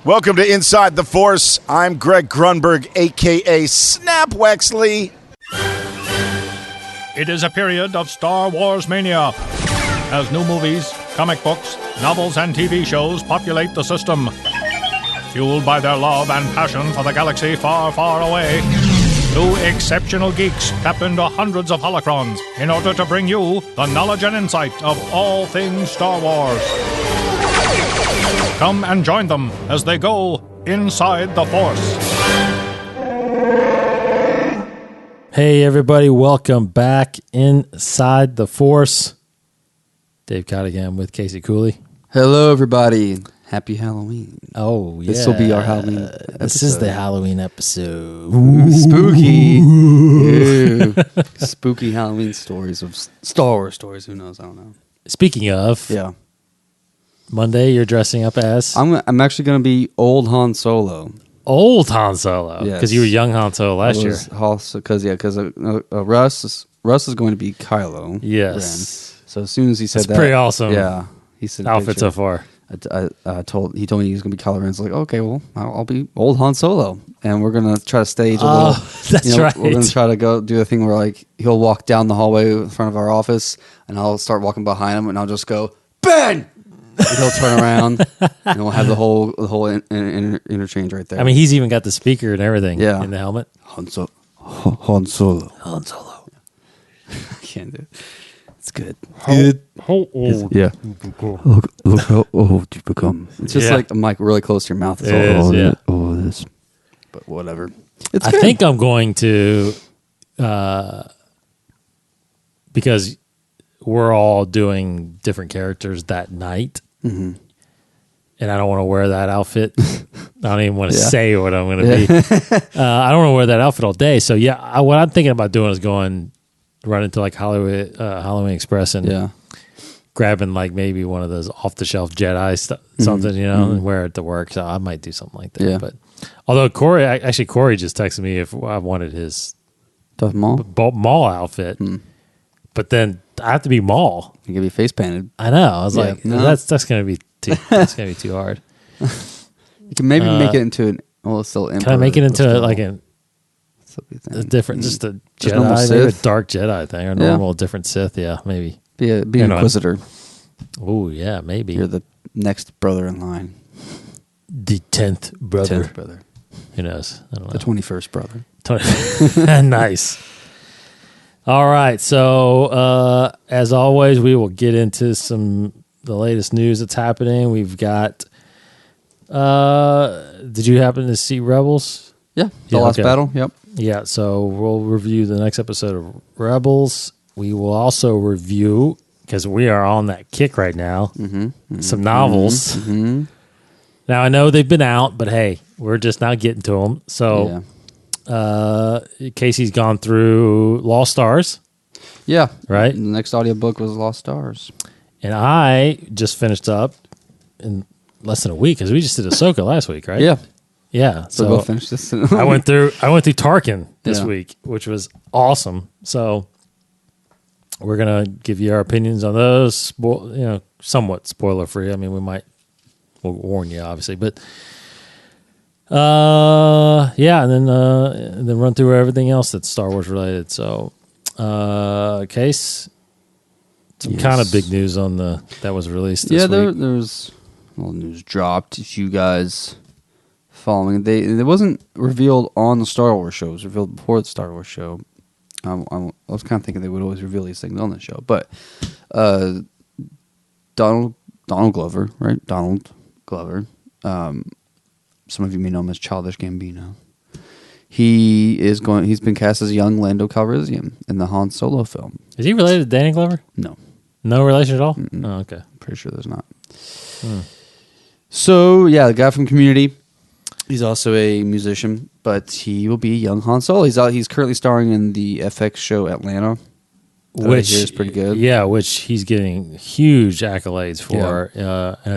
Welcome to Inside the Force. I'm Greg Grunberg, a.k.a. Snap Wexley. It is a period of Star Wars mania, as new movies, comic books, novels, and TV shows populate the system. Fueled by their love and passion for the galaxy far, far away, two exceptional geeks tap into hundreds of holocrons in order to bring you the knowledge and insight of all things Star Wars. Come and join them as they go inside the Force. Hey everybody, welcome back Inside the Force. Dave Cottingham with Casey Cooley. Hello everybody. Happy Halloween. Oh, yeah. This will be our Halloween episode. This is the Halloween episode. Ooh, spooky. Ooh. Spooky Halloween stories of Star Wars stories. Who knows? I don't know. Speaking of, yeah. Monday you're dressing up as? I'm actually going to be old Han Solo. Old Han Solo? Yes. Because you were young Han Solo last year. Because Russ is going to be Kylo. Yes. Ren. So as soon as he said That's that. pretty awesome. Yeah. He said outfit so far. He told me he was going to be Kylo Ren. It's like, okay, well, I'll be old Han Solo. And we're going to try to stage a little. That's right. We're going to try to go do a thing where like he'll walk down the hallway in front of our office and I'll start walking behind him and I'll just go, Ben! And he'll turn around and we'll have the whole interchange right there. I mean, he's even got the speaker and everything in the helmet. Han Solo. I can't do it. It's good. How old? Yeah. Look how old you've become. It's just like a mic really close to your mouth. It's all this. But whatever. It's I good. think I'm going to, because we're all doing different characters that night, and I don't want to wear that outfit. I don't even want to say what I'm going to be. I don't want to wear that outfit all day. So what I'm thinking about doing is run into like Halloween Express and grabbing like maybe one of those off the shelf Jedi something, and wear it to work. So I might do something like that. Yeah. But although Corey just texted me if I wanted his Darth Maul? Maul outfit, but then I have to be Maul. You can be face painted. I know. I was like, no. that's gonna be too too hard. You can maybe make it into it's still Emperor. Can I make it into like a different, just a Jedi, maybe a dark Jedi thing, or normal different Sith? Yeah, maybe. Be an Inquisitor. Oh yeah, maybe. You're the next brother in line. The 10th brother. 10th brother. Who knows? I don't know. The 21st brother. Nice. All right. So as always, we will get into the latest news that's happening. We've got. Did you happen to see Rebels? Yeah. The last battle. Yep. Yeah. So we'll review the next episode of Rebels. We will also review, because we are on that kick right now, some novels. Now I know they've been out, but hey, we're just now getting to them. So. Casey's gone through Lost Stars. Yeah. Right? The next audiobook was Lost Stars. And I just finished up in less than a week, because we just did Ahsoka last week, right? Yeah. Yeah. So we'll finish this. I went through Tarkin this week, which was awesome. So we're going to give you our opinions on those, somewhat spoiler free. I mean, we'll warn you, obviously, but and then run through everything else that's Star Wars related. So, Case, some kind of big news that was released this week. There's news dropped. If you guys following, it wasn't revealed on the Star Wars show. It was revealed before the Star Wars show. I was kind of thinking they would always reveal these things on the show, but Donald Glover, right? Donald Glover. Some of you may know him as Childish Gambino. He's been cast as young Lando Calrissian in the Han Solo film. Is he related to Danny Glover? No. No relation at all? Mm-mm. Oh, okay. Pretty sure there's not. So, the guy from Community. He's also a musician, but he will be young Han Solo. He's currently starring in the FX show Atlanta, which is pretty good. Yeah, which he's getting huge accolades for,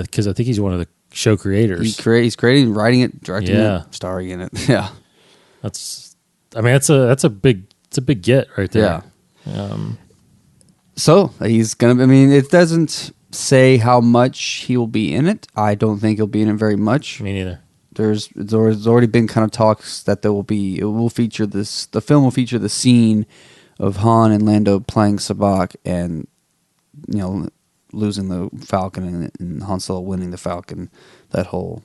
because I think he's one of the show creators. He's creating, writing it, directing it, starring in it. Yeah, that's a big get right there. Yeah. So he's gonna. I mean, it doesn't say how much he will be in it. I don't think he'll be in it very much. Me neither. There's already been kind of talks that the film will feature the scene of Han and Lando playing sabacc and losing the Falcon and Han Solo winning the Falcon, that whole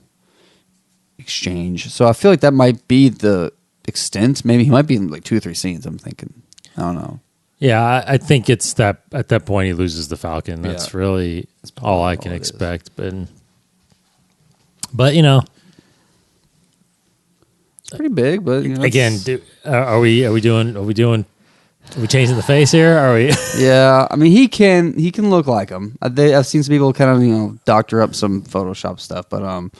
exchange. So I feel like that might be the extent. Maybe he might be in like 2 or 3 scenes, I'm thinking. I don't know. Yeah, I think it's that at that point he loses the Falcon. That's really all I can expect. But it's pretty big. But again, are we changing the face here? Are we? Yeah, I mean he can look like him. I've seen some people kind of doctor up some Photoshop stuff, but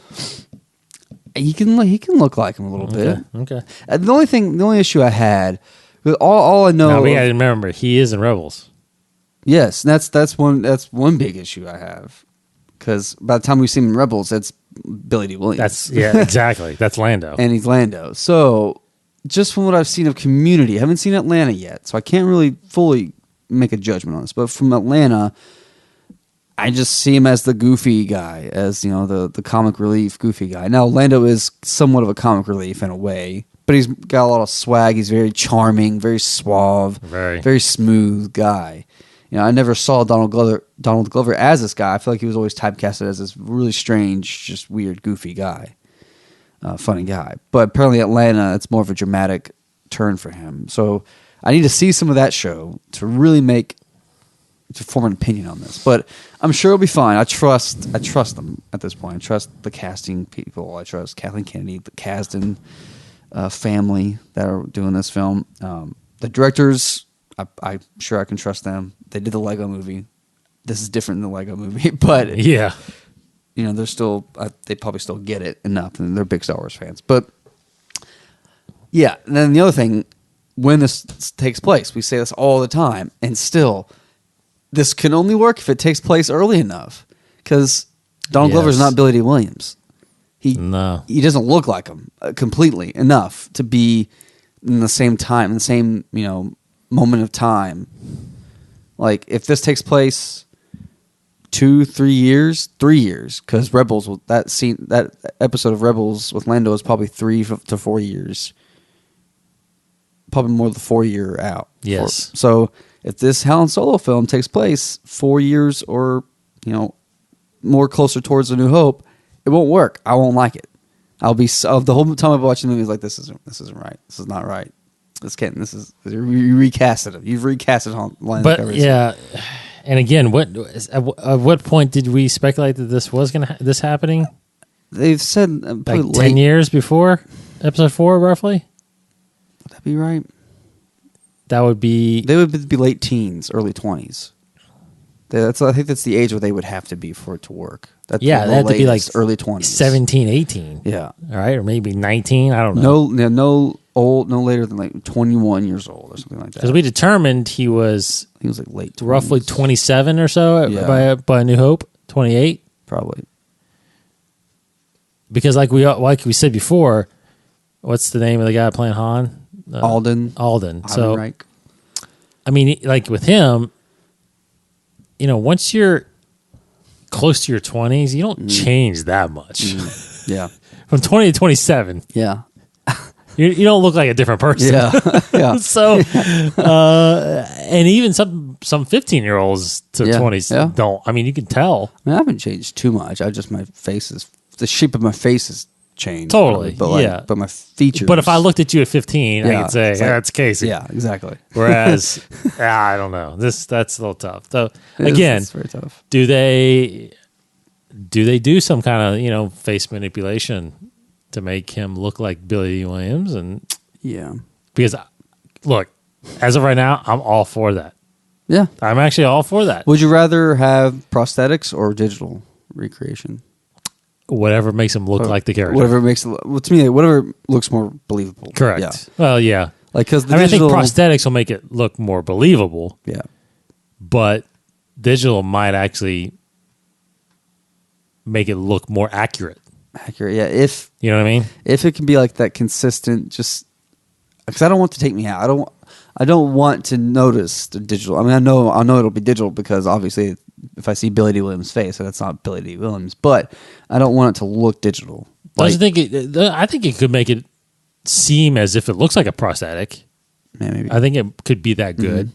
he can look like him a little bit. Okay. The only issue I had. All I know. Now, we got to remember he is in Rebels. Yes, and that's one big issue I have, because by the time we see him in Rebels, it's Billy D. Williams. Exactly. That's Lando, and he's Lando. So, just from what I've seen of Community, I haven't seen Atlanta yet, so I can't really fully make a judgment on this. But from Atlanta, I just see him as the goofy guy, as the comic relief goofy guy. Now, Lando is somewhat of a comic relief in a way. But he's got a lot of swag. He's very charming, very suave, very smooth guy. I never saw Donald Glover as this guy. I feel like he was always typecasted as this really strange, just weird, goofy guy, funny guy. But apparently, Atlanta, it's more of a dramatic turn for him. So I need to see some of that show to really form an opinion on this. But I'm sure it'll be fine. I trust them at this point. I trust the casting people. I trust Kathleen Kennedy, the Kasdan family that are doing this film. The directors, I'm sure I can trust them. They did the Lego movie. This is different than the Lego movie, but yeah, they're still they probably still get it enough, and they're big Star Wars fans. But yeah, and then the other thing, when this takes place, we say this all the time, and still, this can only work if it takes place early enough, because Donald Glover's not Billy D. Williams. He doesn't look like him completely enough to be in the same time, in the same moment of time. Like if this takes place 3 years, because Rebels, that episode of Rebels with Lando is probably 3 to 4 years, probably more the 4 year out. Yes. So if this Han Solo film takes place 4 years or more closer towards A New Hope, it won't work. I won't like it. I'll be the whole time I'm watching the movie, like this isn't right. This is not right. You recasted it. You've recasted Lando. But yeah, and again, at what point did we speculate that this was this happening? They've said like 10 years before Episode 4, roughly. Would that be right? They would be late teens, early 20s. I think that's the age where they would have to be for it to work. They have to be like early 20s. 17, 18. Yeah. All right, or maybe 19. I don't know. No later than like 21 years old or something like that. Because we determined he was like late 20s. Roughly 27 or so by New Hope, 28. Probably. Because like we said before, what's the name of the guy playing Han? Alden. So, Reich. I mean, like with him, once you're close to your 20s, you don't change that much. Yeah. From 20 to 27. Yeah. You don't look like a different person. Yeah. Yeah. So, and even some 15-year-olds to 20s don't. I mean, you can tell. I haven't changed too much. The shape of my face has changed. Totally. But but my features. But if I looked at you at 15, I could say, that's Casey. Yeah, exactly. Whereas, I don't know. That's a little tough. So again, it's very tough. Do they do some kind of face manipulation to make him look like Billy Williams? And because look, as of right now, I'm all for that. Yeah, I'm actually all for that. Would you rather have prosthetics or digital recreation? Whatever makes him look like the character. Whatever looks more believable. Correct. Yeah. Well, yeah. Because I think prosthetics will make it look more believable. Yeah. But digital might actually make it look more accurate. Yeah. If you know what I mean. If it can be like that consistent, just because I don't want to take me out. I don't want to notice the digital. I mean, I know it'll be digital because obviously, if I see Billy D. Williams' face, that's not Billy D. Williams. But I don't want it to look digital. Don't you think I think it could make it seem as if it looks like a prosthetic. Yeah, maybe. I think it could be that good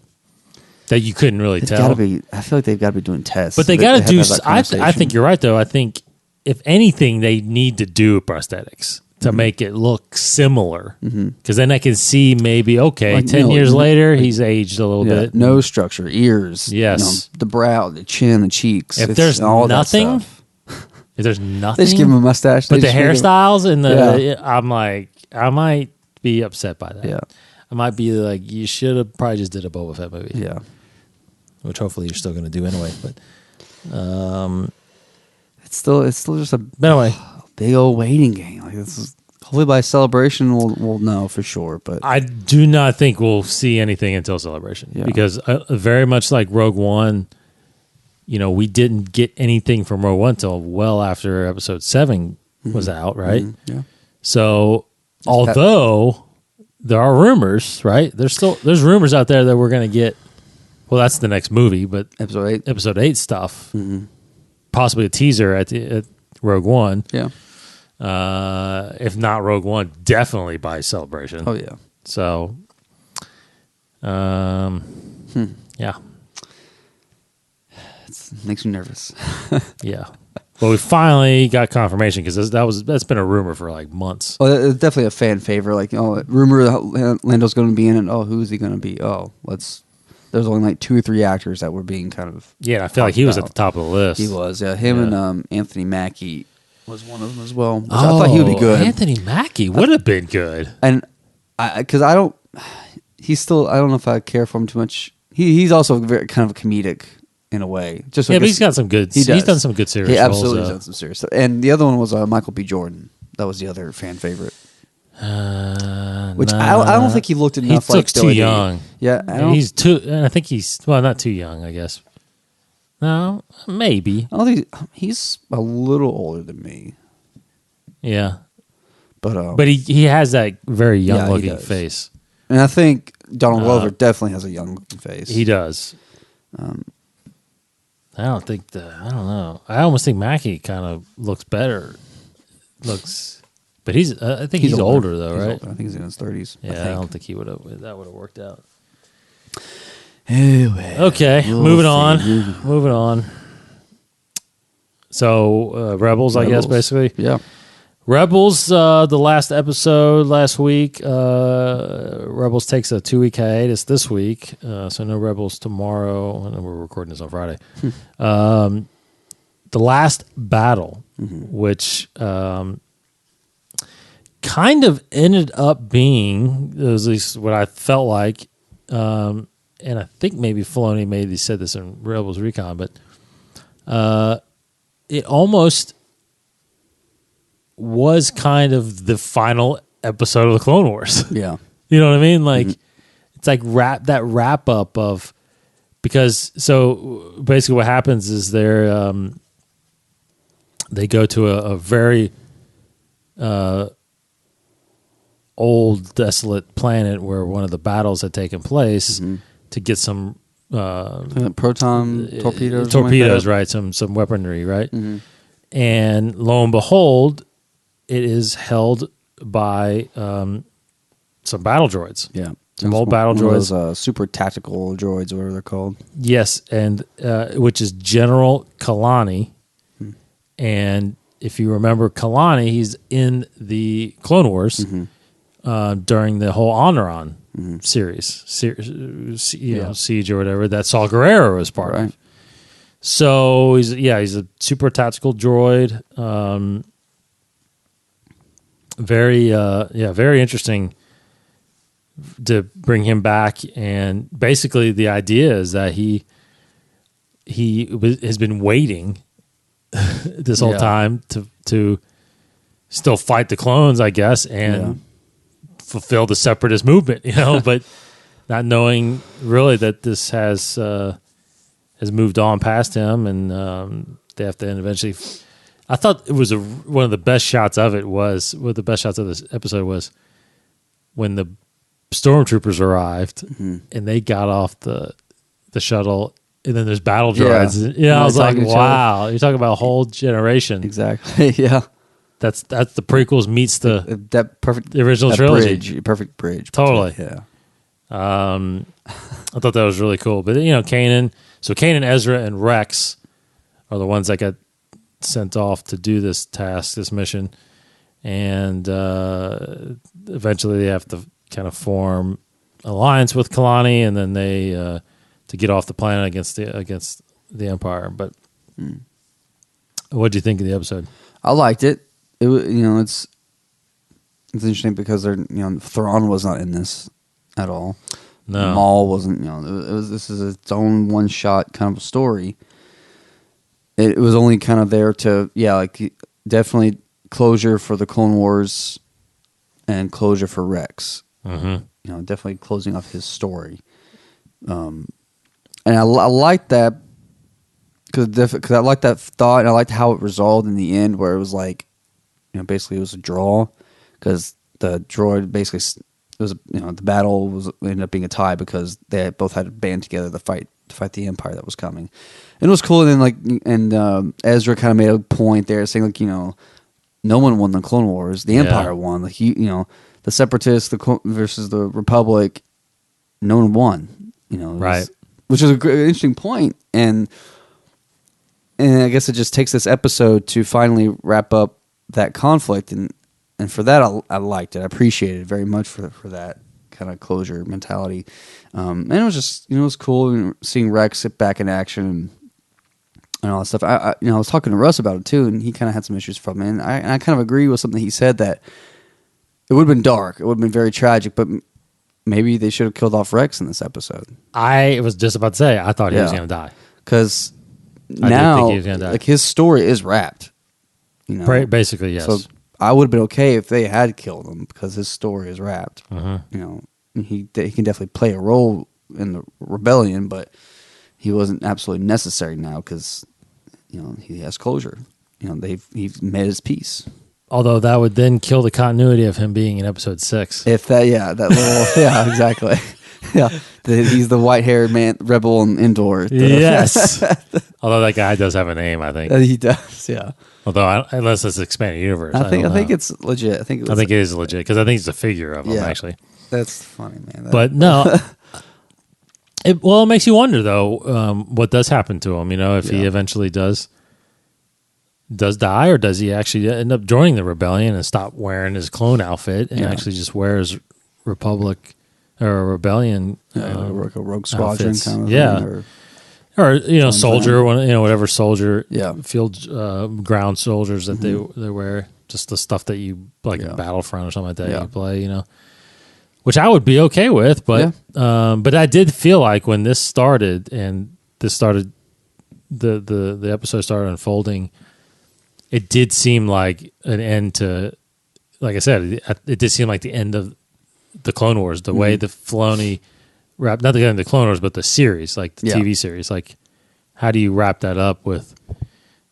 that you couldn't really It's tell. gotta be. I feel like they've got to be doing tests. But they got to have do. have that I conversation. think you're right, though. I think if anything, they need to do prosthetics to make it look similar. Because then I can see maybe, okay, Like, 10 no, years later, he's aged a little bit. nose structure, ears, Yes. the brow, the chin, the cheeks. If It's there's all that nothing, stuff. if there's nothing, They just give him a mustache. but They the just make him- hairstyles and the, Yeah. I'm like, I might be upset by that. Yeah, I might be like, you should have probably just did a Boba Fett movie. yeah. Which hopefully you're still going to do anyway. But It's still just a anyway, big old waiting game. Like this is hopefully by Celebration we'll know for sure. But I do not think we'll see anything until Celebration because very much like Rogue One, we didn't get anything from Rogue One until well after Episode 7 was out, right? Yeah. So although there are rumors, right? There's rumors out there that we're going to get. Well, that's the next movie, but Episode 8 stuff, possibly a teaser at Rogue One. Yeah. If not Rogue One, definitely by Celebration. Oh yeah. So, yeah, It makes me nervous. yeah. Well, we finally got confirmation because that's been a rumor for like months. Oh, it's definitely a fan favorite. Like, rumor that Lando's going to be in it. Oh, who's he going to be? Oh, there's only like 2 or 3 actors that were being kind of. Yeah, I feel like he was at the top of the list. He was, yeah. Him and Anthony Mackie was one of them as well. Which I thought he would be good. Anthony Mackie would have been good. And because I don't know if I care for him too much. He's also very kind of comedic in a way. Just Yeah, but he's got some good. He's done some good series. He absolutely roles, has done some serious stuff. And the other one was Michael B. Jordan. That was the other fan favorite. Which I don't think he looked enough. He like looks too Billy D. young. Yeah, he's too. I think he's not too young. I guess. No, maybe. I don't think he's a little older than me. Yeah, but he has that very young looking does. face. And I think Donald Glover definitely has a young looking face. He does. I don't know. I almost think Mackie kind of looks better. But I think he's older though, right? Older. I think he's in his 30s. Yeah, I don't think he would have. That would have worked out. Anyway, Okay, moving on. So Rebels, I guess, basically. Yeah. Rebels, the last episode last week. Rebels takes a 2-week hiatus this week, so no Rebels tomorrow. And we're recording this on Friday. The last battle, which kind of ended up being, at least what I felt like, and I think maybe Filoni said this in Rebels Recon, but it almost was kind of the final episode of the Clone Wars. Yeah. You know what I mean? Like it's like wrap up of, because so basically what happens is they go to a very old desolate planet where one of the battles had taken place to get some proton torpedoes. Right? Some weaponry, right? And lo and behold, it is held by some battle droids. Yeah. Some old battle droids. Those super tactical droids, whatever they're called. Yes, and which is General Kalani. And if you remember Kalani, he's in the Clone Wars during the whole Honoron series, Siege or whatever, that Saw Gerrera was part of. So he's a super tactical droid. Very interesting to bring him back. And basically the idea is that he has been waiting this whole time to still fight the clones, I guess, and fulfill the separatist movement, but not knowing really that this has moved on past him, and they have to eventually. I thought it was one of the best shots of it was the best shots of this episode was when the stormtroopers arrived and they got off the shuttle. And then there's battle droids. I was like, wow. You're talking about a whole generation. Exactly. Yeah. That's the prequels meets the original trilogy. Perfect bridge. Totally. Yeah. I thought that was really cool. But Kanan, Ezra, and Rex are the ones that got sent off to do this task, this mission, and eventually they have to kind of form alliance with Kalani, and then they to get off the planet against the Empire. But what did you think of the episode? I liked it. It was, it's interesting because Thrawn was not in this at all. No, Maul wasn't. This is its own one shot kind of story. It was only kind of there to definitely closure for the Clone Wars and closure for Rex. Mm-hmm. Definitely closing off his story. And I like that because I like that thought, and I liked how it resolved in the end, where it was like, basically it was a draw because the droid basically it was the battle ended up being a tie because they both had to band together to fight the Empire that was coming, and it was cool. And then Ezra kind of made a point there saying no one won the Clone Wars, the Empire won. Like the Separatists versus the Republic, no one won. Right. Which is interesting point, and I guess it just takes this episode to finally wrap up that conflict, and for that I liked it. I appreciated it very much for that kind of closure mentality, and it was just it was cool seeing Rex sit back in action and all that stuff. I was talking to Russ about it too, and he kind of had some issues from it, and I kind of agree with something he said that it would have been dark, it would have been very tragic, but maybe they should have killed off Rex in this episode. I was just about to say I thought he was going to die because now like his story is wrapped. Basically, yes. So I would have been okay if they had killed him because his story is wrapped. Mm-hmm. He can definitely play a role in the rebellion, but he wasn't absolutely necessary now because he has closure. He's made his peace. Although that would then kill the continuity of him being in episode 6. If that, that little, exactly. He's the white-haired man, rebel in Endor. Yes. Although that guy does have a name, I think. He does, yeah. Although, unless it's expanded universe, I think it's legit. I think it is legit because I think it's a figure of him actually. That's funny, man. But no, it makes you wonder though what does happen to him. If he eventually does die, or does he actually end up joining the rebellion and stop wearing his clone outfit and actually just wears Republic or Rebellion, like a rogue squadron outfits. kind of thing, or soldier, whatever soldier, field ground soldiers that they wear, just the stuff that you like in Battlefront or something like that you play, which I would be okay with, but I did feel like when this started and the episode started unfolding, it did seem like an end to, like I said, it did seem like the end of the Clone Wars, the way the Filoni wrapped, not the end of the Clone Wars, but the series, like the TV series. Like, how do you wrap that up with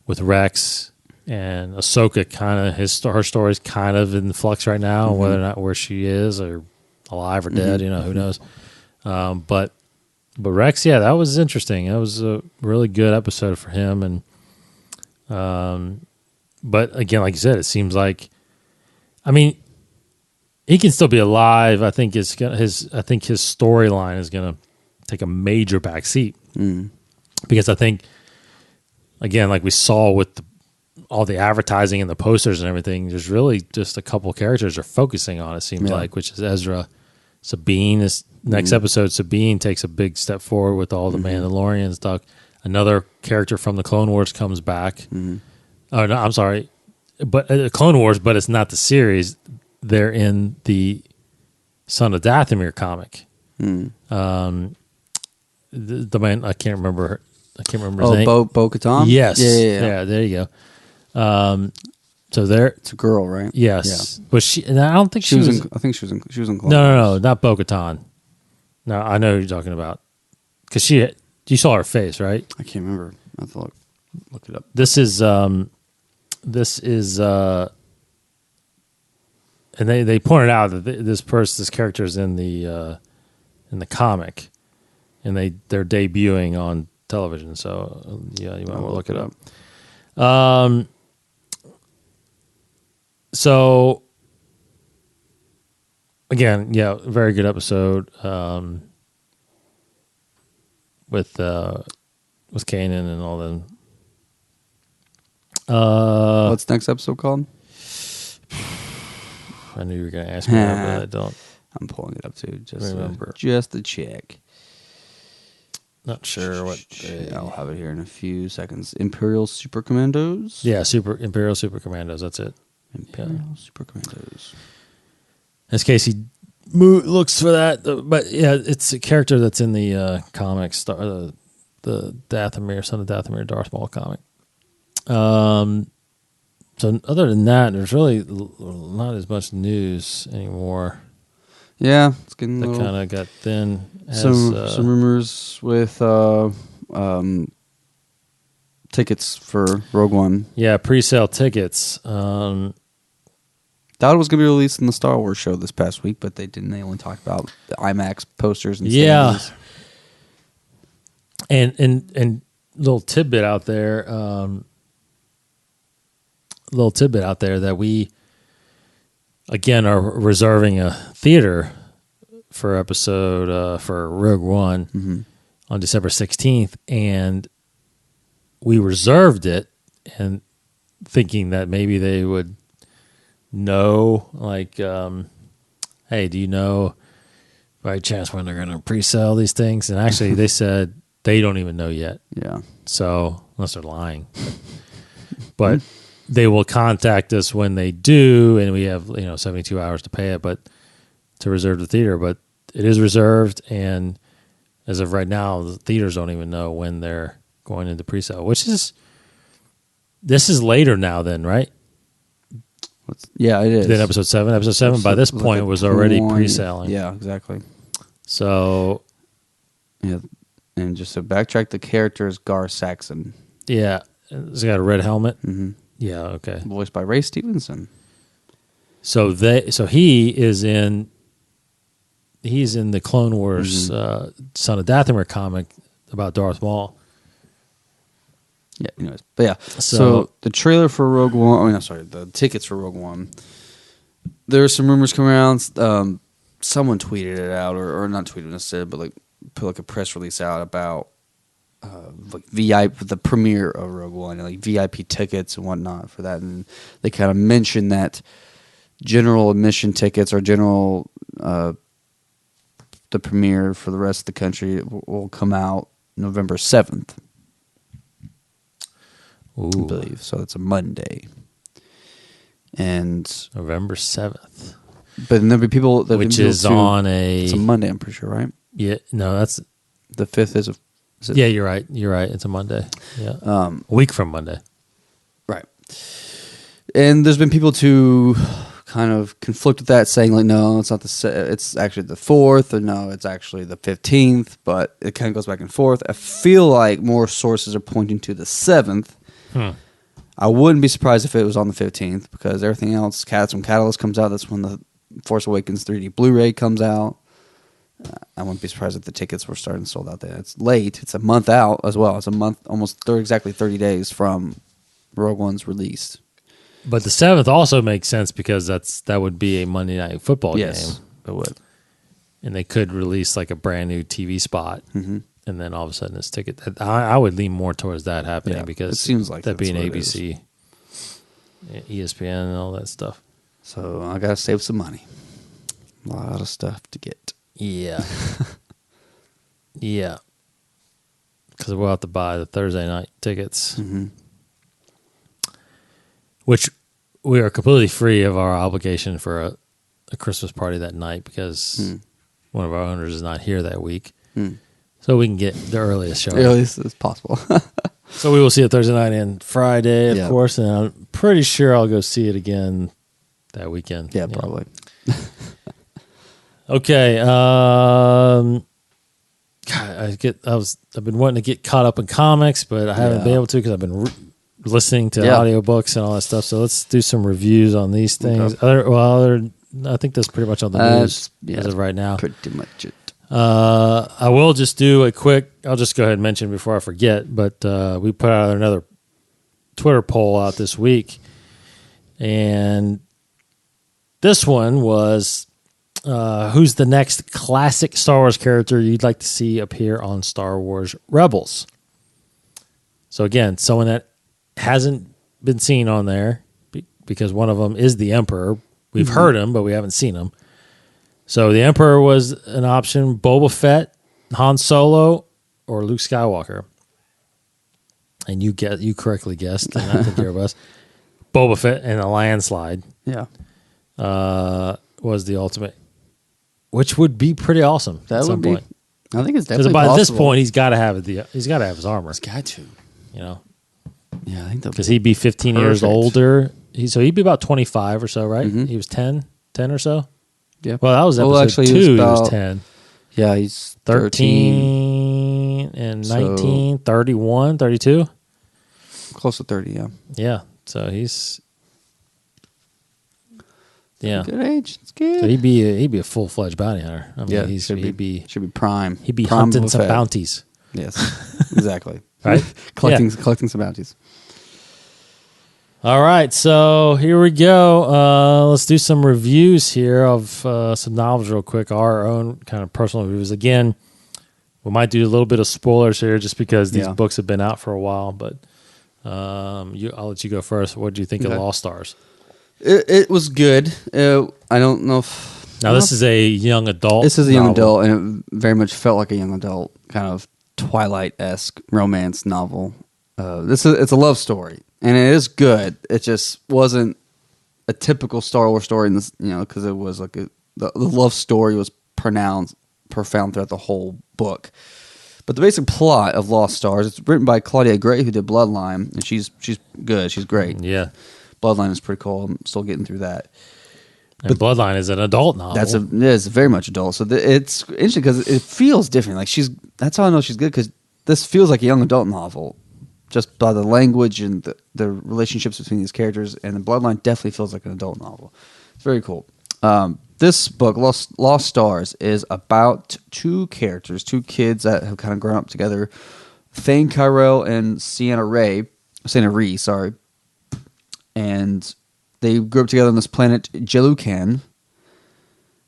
Rex and Ahsoka? Kind of her story's kind of in flux right now, whether or not where she is or alive or dead, who knows. But Rex, that was interesting. That was a really good episode for him, and but again, like you said, it seems like, he can still be alive. I think his storyline is gonna take a major backseat because I think, again, like we saw with all the advertising and the posters and everything, there's really just a couple characters are focusing on. It seems like, which is Ezra, Sabine. This next episode, Sabine takes a big step forward with all the Mandalorian stuff. Another character from the Clone Wars comes back. Oh no, I'm sorry, but Clone Wars, but it's not the series. They're in the Son of Dathomir comic. The man, I can't remember his name. Bo-Katan? Yes. Yeah, there you go. So there, it's a girl, right? Yes. But she, and I don't think she was. I think she was in Clone No, not Bo-Katan. No, I know who you're talking about. Because you saw her face, right? I can't remember. I have to look it up. This is, and they pointed out that this character is in the comic, and they're debuting on television. So you might want to look it up. So again, yeah, very good episode with Kanan and all them. What's next episode called? I knew you were going to ask me that, but I don't. I'm pulling it up too. Just remember. Just to check. Not sure what. I'll have it here in a few seconds. Imperial Super Commandos. Yeah, Imperial Super Commandos. That's it. Imperial Super Commandos. As Casey looks for that, but yeah, it's a character that's in the comics, the Dathomir, Son of Dathomir, Darth Maul comic. So other than that, there's really not as much news anymore. Yeah, it's getting that kind of got thin. Some rumors with tickets for Rogue One. Yeah, pre-sale tickets. Thought it was going to be released in the Star Wars show this past week, but they didn't. They only talked about the IMAX posters and stands. And little tidbit out there. That we again are reserving a theater for episode for Rogue One on December 16th, and we reserved it and thinking that maybe they would know, like, hey, do you know by chance when they're going to pre-sell these things? And actually they said they don't even know yet. Yeah. So unless they're lying, but they will contact us when they do, and we have 72 hours to pay it, but to reserve the theater. But it is reserved, and as of right now, the theaters don't even know when they're going into pre-sale. This is later now, then, right? Yeah, it is. Then episode 7. Episode 7 by this point was already pre-selling. Yeah, exactly. So, yeah, and just to backtrack, the character is Gar Saxon. Yeah, he's got a red helmet. Mm-hmm. Yeah, okay. Voiced by Ray Stevenson. So he's in the Clone Wars Son of Dathomir comic about Darth Maul. Yeah, anyways. But yeah. So the trailer for Rogue One, the tickets for Rogue One. There are some rumors coming around. Someone tweeted it out, or not tweeted necessarily, but like put like a press release out about like the premiere of Rogue One, and like VIP tickets and whatnot for that, and they kind of mentioned that general admission tickets or general the premiere for the rest of the country will come out November 7th. Ooh. I believe so. That's a Monday, and November 7th. But then there'll be people that which is on a. It's a Monday, I'm pretty sure, right? Yeah, no, that's the 5th. Is it? Yeah, you're right. You're right. It's a Monday. Yeah, a week from Monday. Right. And there's been people to kind of conflict with that, saying like, no, it's not it's actually the 4th, or no, it's actually the 15th. But it kind of goes back and forth. I feel like more sources are pointing to the 7th. I wouldn't be surprised if it was on the 15th, because everything else, when Catalyst comes out, that's when the Force Awakens 3D Blu-ray comes out. I wouldn't be surprised if the tickets were starting sold out there. It's late. It's a month out as well. It's a month, almost exactly 30 days from Rogue One's release. But the 7th also makes sense because that would be a Monday Night Football game. Yes, it would. And they could release like a brand new TV spot. Mm-hmm. And then all of a sudden it's ticket. I would lean more towards that happening because it seems like that'd be an ABC, ESPN, and all that stuff. So I got to save some money. A lot of stuff to get. Yeah. Yeah. Because we'll have to buy the Thursday night tickets, which we are completely free of our obligation for a Christmas party that night because one of our owners is not here that week. So we can get the earliest show. The earliest as possible. So we will see it Thursday night and Friday, of course, and I'm pretty sure I'll go see it again that weekend. Yeah, probably. Okay. God, I've been wanting to get caught up in comics, but I haven't been able to because I've been listening to audiobooks and all that stuff. So let's do some reviews on these things. Okay. I think that's pretty much on the news as of right now. Pretty much it. I will just do a quick, I'll just go ahead and mention before I forget, but we put out another Twitter poll out this week, and This one was who's the next classic Star Wars character you'd like to see appear on Star Wars Rebels? So again, someone that hasn't been seen on there because one of them is the Emperor. We've heard him, but we haven't seen him. So the Emperor was an option: Boba Fett, Han Solo, or Luke Skywalker. And you correctly guessed, and I think you're us. Boba Fett in a landslide. Yeah. Was the ultimate, which would be pretty awesome. That at some would be. point. I think it's Because definitely by possible. this point, he's got to have his armor. He's got to. You know, Yeah, I think because he'd be 15 years Perfect. older. So he'd be about 25 or so, right? Mhm. He was 10 or so. Yeah. Well, that was episode 2. He was 10. Yeah, he's 13 and 19, 31, 32. Close to 30, yeah. Yeah. So he's Good age. It's good. So he'd be a full fledged bounty hunter. I mean, should be prime. He'd be prime hunting Boba some Fett. bounties, Yes, exactly. right? collecting some bounties. All right, so here we go. Let's do some reviews here of some novels real quick. Our own kind of personal reviews. Again, we might do a little bit of spoilers here just because these books have been out for a while. But I'll let you go first. What did you think of Lost Stars? It was good. I don't know if... Now, this is a young adult. This is a young novel. adult, and it very much felt like a young adult kind of Twilight-esque romance novel. It's a love story, and it is good. It just wasn't a typical Star Wars story, in this, because it was like the love story was profound throughout the whole book. But the basic plot of Lost Stars, it's written by Claudia Gray, who did Bloodline, and she's good. She's great. Yeah. Bloodline is pretty cool. I'm still getting through that. And Bloodline is an adult novel. It's very much adult. So it's interesting because it feels different. Like that's how I know she's good, because this feels like a young adult novel, just by the language and the relationships between these characters. And the Bloodline definitely feels like an adult novel. It's very cool. This book, Lost Stars, is about two characters, two kids that have kind of grown up together, Thane Kyrell and Sienna Ree, sorry. And they grew up together on this planet, Jelucan.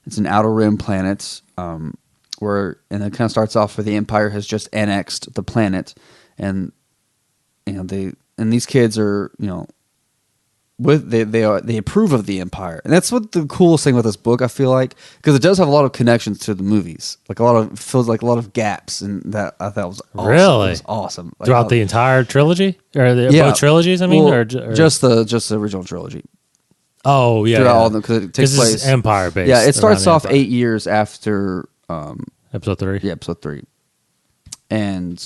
It's an outer rim planet, and it kind of starts off where the Empire has just annexed the planet, and these kids are they approve of the Empire, and that's what the coolest thing with this book, I feel like, because it does have a lot of connections to the movies, feels like a lot of gaps, and that I thought was awesome. Really? It was awesome. Like, throughout the entire trilogy, or both trilogies. I mean, well, or just the original trilogy. Oh yeah, Throughout all of them, because it takes place it's Empire based. Yeah, it starts around off the Empire. 8 years after episode 3. Yeah, episode 3, and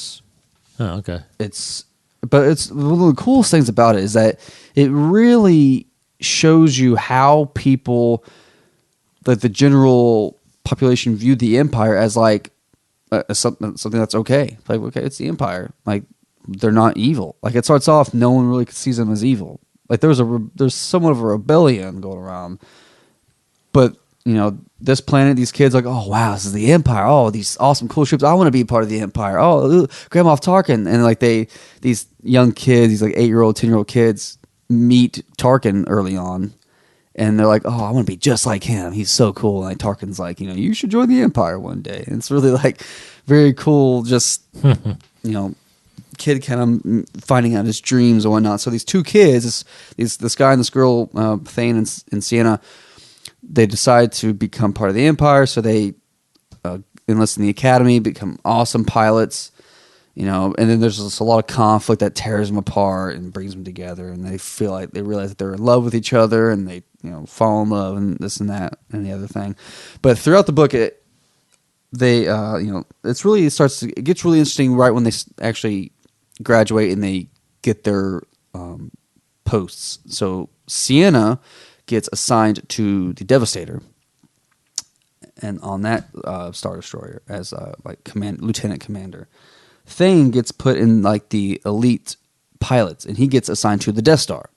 okay. it's one of the coolest things about it is that it really shows you how people, like the general population, viewed the Empire as like something that's okay. Like, okay, it's the Empire. Like, they're not evil. Like, it starts off, no one really sees them as evil. Like, there's somewhat of a rebellion going around, but this planet, these kids, like, oh wow, this is the Empire. Oh, these awesome, cool ships. I want to be part of the Empire. Oh, Grand Moff Tarkin, and like these young kids, these like 8-year-old, 10-year-old kids meet Tarkin early on, and they're like, oh, I want to be just like him. He's so cool. And like, Tarkin's like, you should join the Empire one day. And it's really like very cool. Just kid kind of finding out his dreams and whatnot. So these two kids, this guy and this girl, Thane and Sienna, they decide to become part of the Empire. So they enlist in the academy, become awesome pilots, and then there's just a lot of conflict that tears them apart and brings them together. And they realize that they're in love with each other, and they, fall in love, and this and that and the other thing. But throughout the book, it gets really interesting right when they actually graduate and they get their posts. So Sienna gets assigned to the Devastator, and on that Star Destroyer as lieutenant commander. Thane gets put in like the elite pilots, and he gets assigned to the Death Star.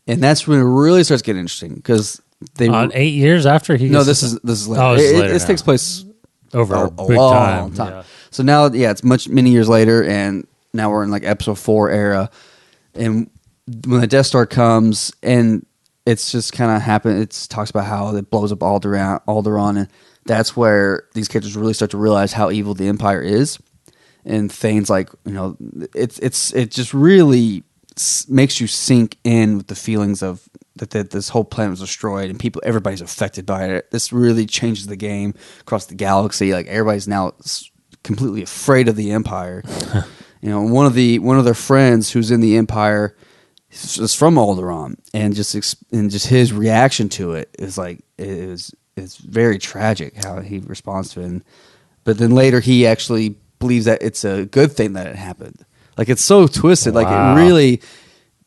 And that's when it really starts getting interesting, because they 8 years after he. this is later. Oh, this is later It now. takes place over a big long time. time. So now, it's many years later, and now we're in like episode 4 era, and when the Death Star comes, and it's just kind of happened. It talks about how it blows up Alderaan, and that's where these characters really start to realize how evil the Empire is. And Thane's like, it just really makes you sink in with the feelings of that this whole planet was destroyed and everybody's affected by it. This really changes the game across the galaxy. Like everybody's now completely afraid of the Empire. One of their friends who's in the Empire is from Alderaan, and just his reaction to it is like it's very tragic how he responds to it. But then later he actually believes that it's a good thing that it happened. Like it's so twisted. Wow. Like it really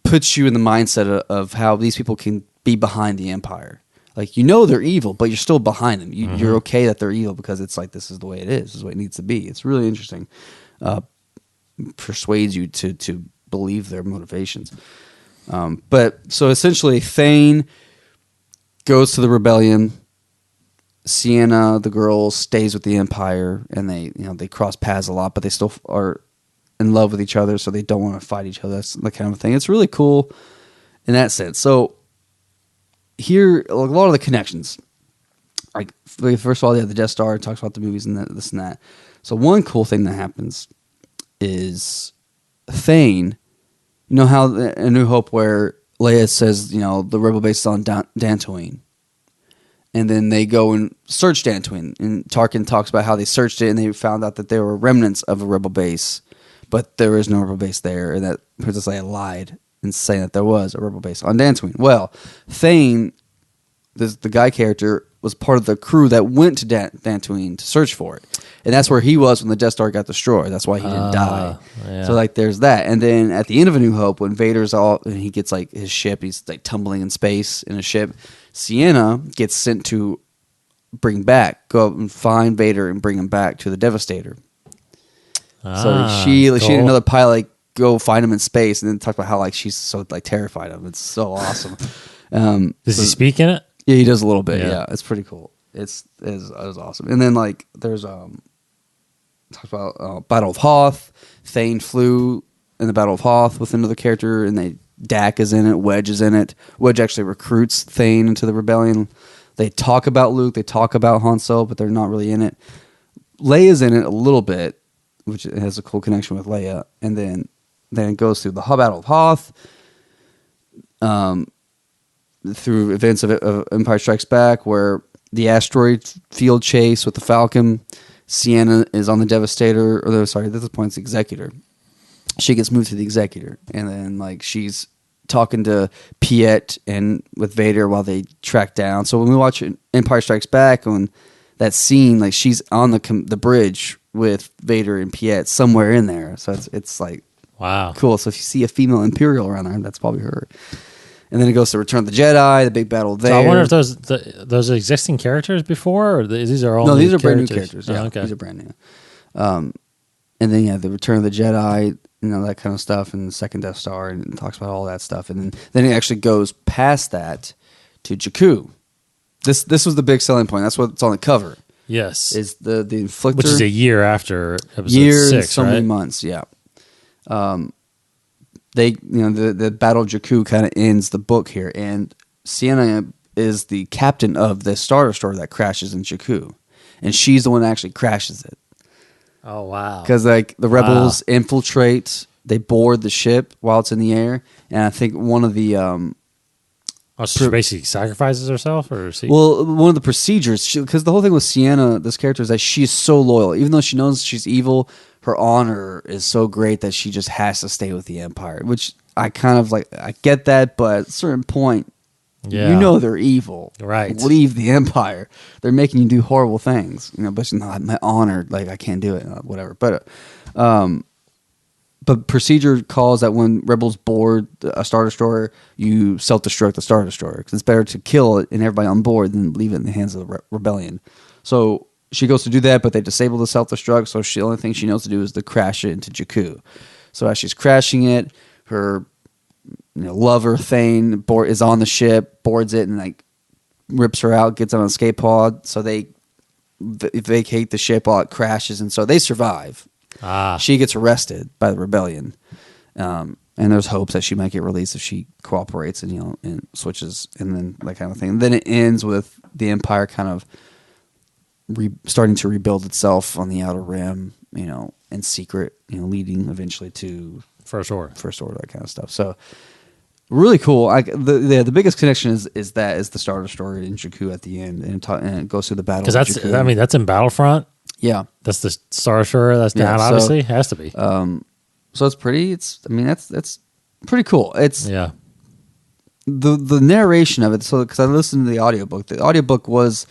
puts you in the mindset of how these people can be behind the Empire. Like they're evil, but you're still behind them. You're okay that they're evil because it's like this is the way it is. This is the way it needs to be. It's really interesting. Persuades you to believe their motivations. But so essentially, Thane goes to the rebellion. Sienna, the girl, stays with the Empire, and they cross paths a lot, but they still are in love with each other, so they don't want to fight each other. That's the kind of thing. It's really cool in that sense. So here, a lot of the connections. Like first of all, the Death Star talks about the movies and this and that. So one cool thing that happens is Thane. You know how in A New Hope where Leia says, the rebel base is on Dantooine. And then they go and search Dantooine. And Tarkin talks about how they searched it and they found out that there were remnants of a rebel base, but there is no rebel base there. And that Princess Leia lied in saying that there was a rebel base on Dantooine. Well, Thane, the guy character, was part of the crew that went to Dantooine to search for it. And that's where he was when the Death Star got destroyed. That's why he didn't die. Yeah. So there's that. And then at the end of A New Hope, when Vader's and he gets his ship, he's tumbling in space in a ship. Sienna gets sent to go out and find Vader and bring him back to the Devastator. So she and another pilot go find him in space and then talk about how she's so terrified of him. It's so awesome. Does he speak in it? Yeah, he does a little bit. Yeah, it's pretty cool. It was awesome. And then there's talks about Battle of Hoth. Thane flew in the Battle of Hoth with another character, and Dak is in it. Wedge is in it. Wedge actually recruits Thane into the rebellion. They talk about Luke. They talk about Han Solo, but they're not really in it. Leia's in it a little bit, which has a cool connection with Leia. And then it goes through the Battle of Hoth, through events of Empire Strikes Back, where the asteroid field chase with the Falcon, Sienna is on the Devastator, at this point it's the Executor. She gets moved to the Executor, and then she's talking to Piet and with Vader while they track down. So when we watch Empire Strikes Back, on that scene, she's on the bridge with Vader and Piet somewhere in there. So it's wow, cool. So if you see a female Imperial around there, that's probably her. And then it goes to Return of the Jedi, the big battle there. So I wonder if those are existing characters before, or these are all no, these are brand new characters. Yeah, okay. These are brand new. And then the Return of the Jedi, that kind of stuff, and the second Death Star, and it talks about all that stuff. And then it actually goes past that to Jakku. This was the big selling point. That's what's on the cover. Yes, is the Inflictor, which is a year after episode 6, and so many months. Yeah. The Battle of Jakku kind of ends the book here, and Sienna is the captain of the Star Destroyer that crashes in Jakku, and she's the one that actually crashes it. Oh wow! Because the rebels infiltrate, they board the ship while it's in the air, and I think one of the she basically sacrifices herself, or one of the procedures, because the whole thing with Sienna, this character, is that she's so loyal, even though she knows she's evil. Her honor is so great that she just has to stay with the Empire, which I kind of I get that, but at a certain point, they're evil. Right. Leave the Empire. They're making you do horrible things. But my honor, I can't do it, whatever. But procedure calls that when rebels board a Star Destroyer, you self-destruct the Star Destroyer, because it's better to kill it and everybody on board than leave it in the hands of the rebellion. So she goes to do that, but they disable the self-destruct, so the only thing she knows to do is to crash it into Jakku. So as she's crashing it, her lover, Thane, is on the ship, boards it, and rips her out, gets on an escape pod, so they vacate the ship while it crashes, and so they survive. She gets arrested by the rebellion, and and there's hopes that she might get released if she cooperates and and switches and then that kind of thing. And then it ends with the Empire kind of starting to rebuild itself on the Outer Rim, in secret, leading eventually to First Order, that kind of stuff. So really cool. The biggest connection is the starter story in Jakku at the end, and it goes through the battle. Because that's in Battlefront. Yeah, that's the Star Destroyer. That's down. so, obviously, it has to be. So it's pretty. That's pretty cool. It's yeah. The narration of it. So because I listened to the audiobook was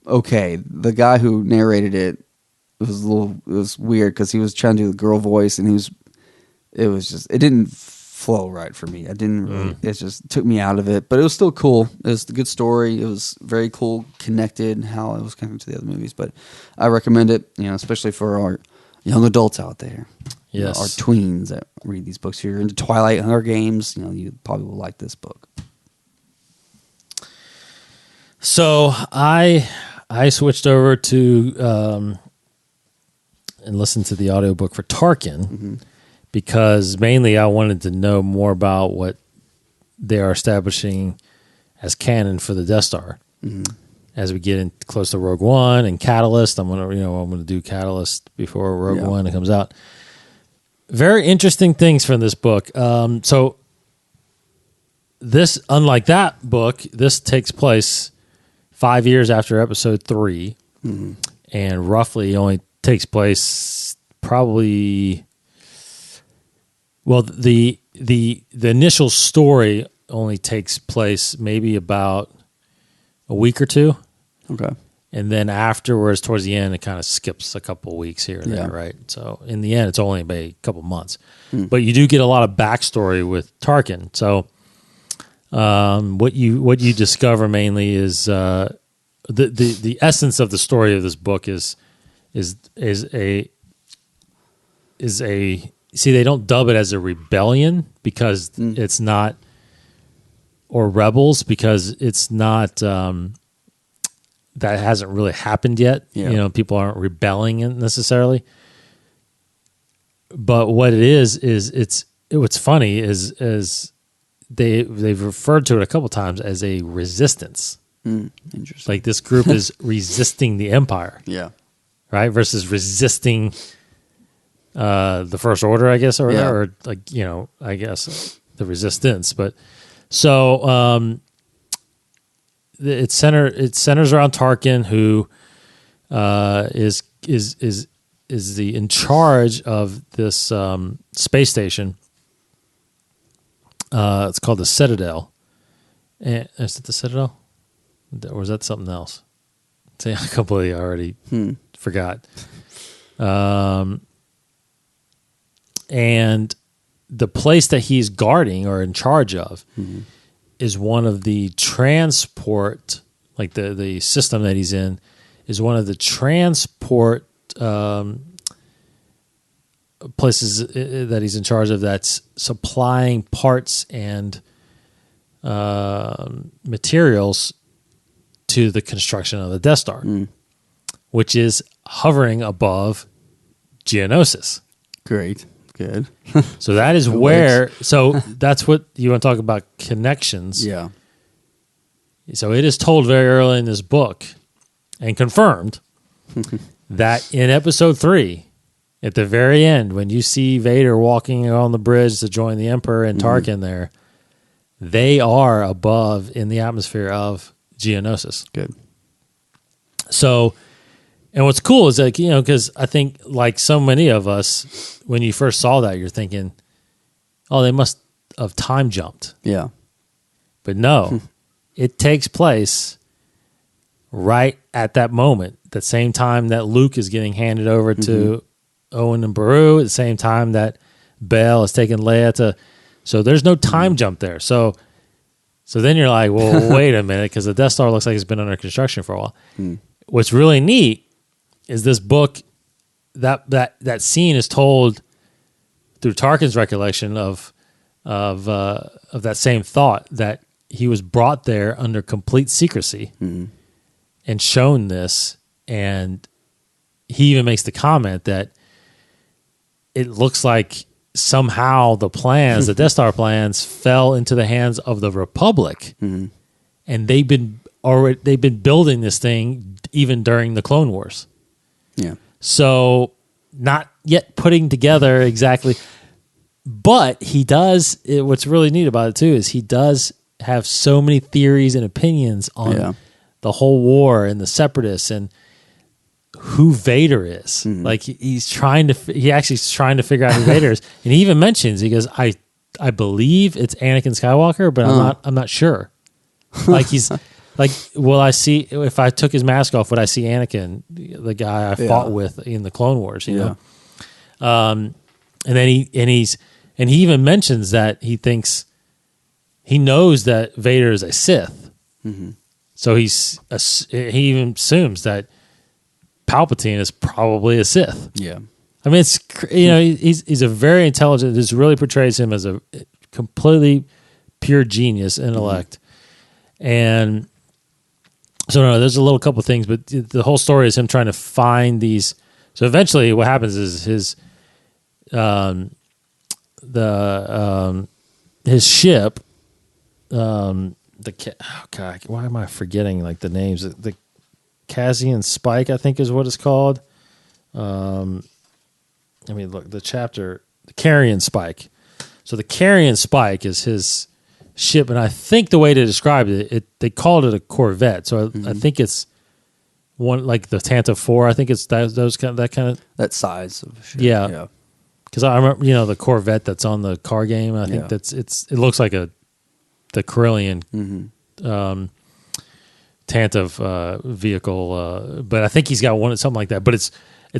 okay. The guy who narrated it was it was weird because he was trying to do the girl voice, and it didn't flow right for me. I didn't really, it just took me out of it, but it was still cool. It was a good story. It was very cool, connected, how it was connected to the other movies. But I recommend it, especially for our young adults out there. Yes. Our tweens that read these books. If you're into Twilight, Hunger Games, you probably will like this book. So I switched over to and listened to the audiobook for Tarkin because mainly I wanted to know more about what they are establishing as canon for the Death Star. As we get in close to Rogue One and Catalyst, I'm gonna do Catalyst before Rogue One comes out. Very interesting things from this book. So this, unlike that book, this takes place 5 years after Episode 3, and roughly only takes place probably. Well, the initial story only takes place maybe about a week or two. Okay. And then afterwards, towards the end, it kind of skips a couple of weeks here and there, right? So in the end, it's only about a couple months. But you do get a lot of backstory with Tarkin. So what you discover mainly is the essence of the story of this book is a see, they don't dub it as a rebellion because it's not, or rebels because it's not. That hasn't really happened yet. Yeah. People aren't rebelling necessarily. But what it is what's funny is they've referred to it a couple times as a resistance. Interesting. Like this group is resisting the Empire. Yeah. Right? Versus resisting the First Order, I guess, or I guess the resistance. But so it centers around Tarkin, who is in charge of this space station. It's called the Citadel. And is it the Citadel, or is that something else? See, I completely already forgot. And the place that he's guarding or in charge of is one of the transport, like the system that he's in, is one of the transport places that he's in charge of that's supplying parts and materials to the construction of the Death Star, which is hovering above Geonosis. Great. Good. So that is where. So that's what you want to talk about, connections. Yeah. So it is told very early in this book and confirmed that in Episode 3, at the very end, when you see Vader walking on the bridge to join the Emperor and Tarkin there, they are above in the atmosphere of Geonosis. Good. So, and what's cool is like, because I think like so many of us, when you first saw that, you're thinking, oh, they must have time jumped. Yeah. But no, it takes place right at that moment, the same time that Luke is getting handed over to Owen and Beru, at the same time that Bail is taking Leia to. So there's no time jump there. So then you're like, well, wait a minute, because the Death Star looks like it's been under construction for a while. What's really neat is this book, that scene is told through Tarkin's recollection of that same thought, that he was brought there under complete secrecy and shown this, and he even makes the comment that it looks like somehow the plans, the Death Star plans, fell into the hands of the Republic, and they've been building this thing even during the Clone Wars. Yeah. So not yet putting together exactly, but he does. What's really neat about it too is he does have so many theories and opinions on the whole war and the Separatists and who Vader is. Like he actually is trying to figure out who Vader is, and he even mentions, he goes, I believe it's Anakin Skywalker, but I'm not sure. Like he's like, will I see, if I took his mask off, would I see Anakin, the guy I fought with in the Clone Wars? You know, and then he even mentions that he knows that Vader is a Sith, so he even assumes that Palpatine is probably a Sith. Yeah. I mean, it's, he's a very intelligent. This really portrays him as a completely pure genius intellect, and so no, there's a little couple things, but the whole story is him trying to find these. So eventually, what happens is his ship, why am I forgetting like the names? The Cassian Spike, I think, is what it's called. I mean, look, the chapter, the Carrion Spike. So the Carrion Spike is his ship, and I think the way to describe it, they called it a Corvette. So I think it's one like the Tantive 4. I think it's that size of ship. Yeah. Because I remember, the Corvette that's on the car game. I think it looks like the Corellian Tantive vehicle, but I think he's got one something like that. But it's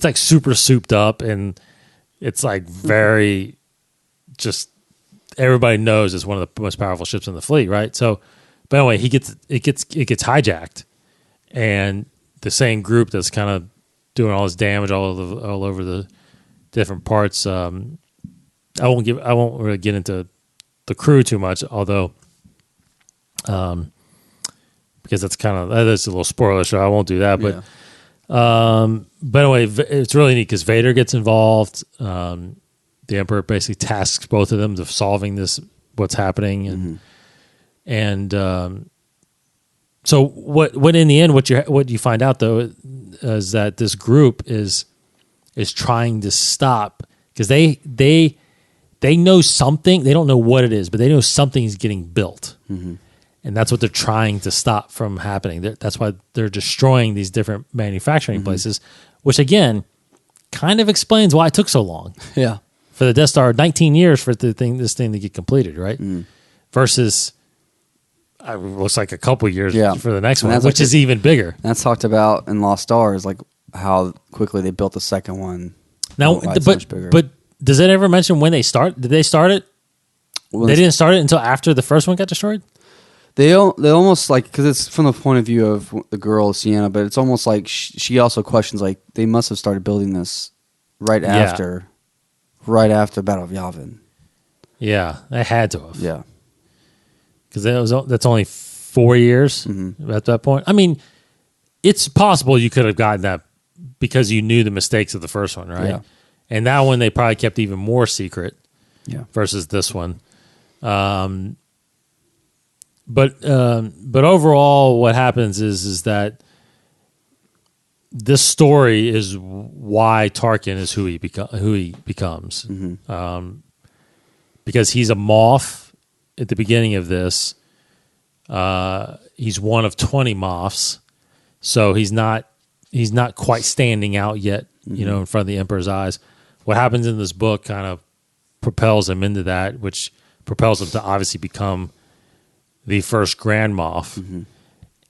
like super souped up, and it's like very just everybody knows it's one of the most powerful ships in the fleet, right? So, but anyway, it gets hijacked, and the same group that's kind of doing all this damage all over the different parts. I won't really get into the crew too much, although, because that's a little spoiler, so I won't do that. But, but anyway, it's really neat because Vader gets involved. The Emperor basically tasks both of them to solving what's happening, and so what in the end, what you find out though is that this group is trying to stop, because they know something. They don't know what it is, but they know something is getting built, and that's what they're trying to stop from happening. That's why they're destroying these different manufacturing places, which again kind of explains why it took so long. Yeah, for the Death Star, 19 years for this thing to get completed, right? Versus it looks like a couple years for the next one, which is even bigger. That's talked about in Lost Stars, like how quickly they built the second one. Now, but does it ever mention when they start? Did they start it? They didn't start it until after the first one got destroyed? They almost like, because it's from the point of view of the girl, Sienna, but it's almost like she also questions, like, they must have started building this right after Battle of Yavin. Yeah, they had to have. Yeah. Because that's only 4 years at that point. I mean, it's possible you could have gotten that because you knew the mistakes of the first one, right? Yeah. And that one they probably kept even more secret versus this one. But overall, what happens is that this story is why Tarkin is who he becomes. Because he's a Moff at the beginning of this. He's one of 20 Moffs, so he's not quite standing out yet, in front of the Emperor's eyes. What happens in this book kind of propels him into that, which propels him to obviously become the first Grand Moff.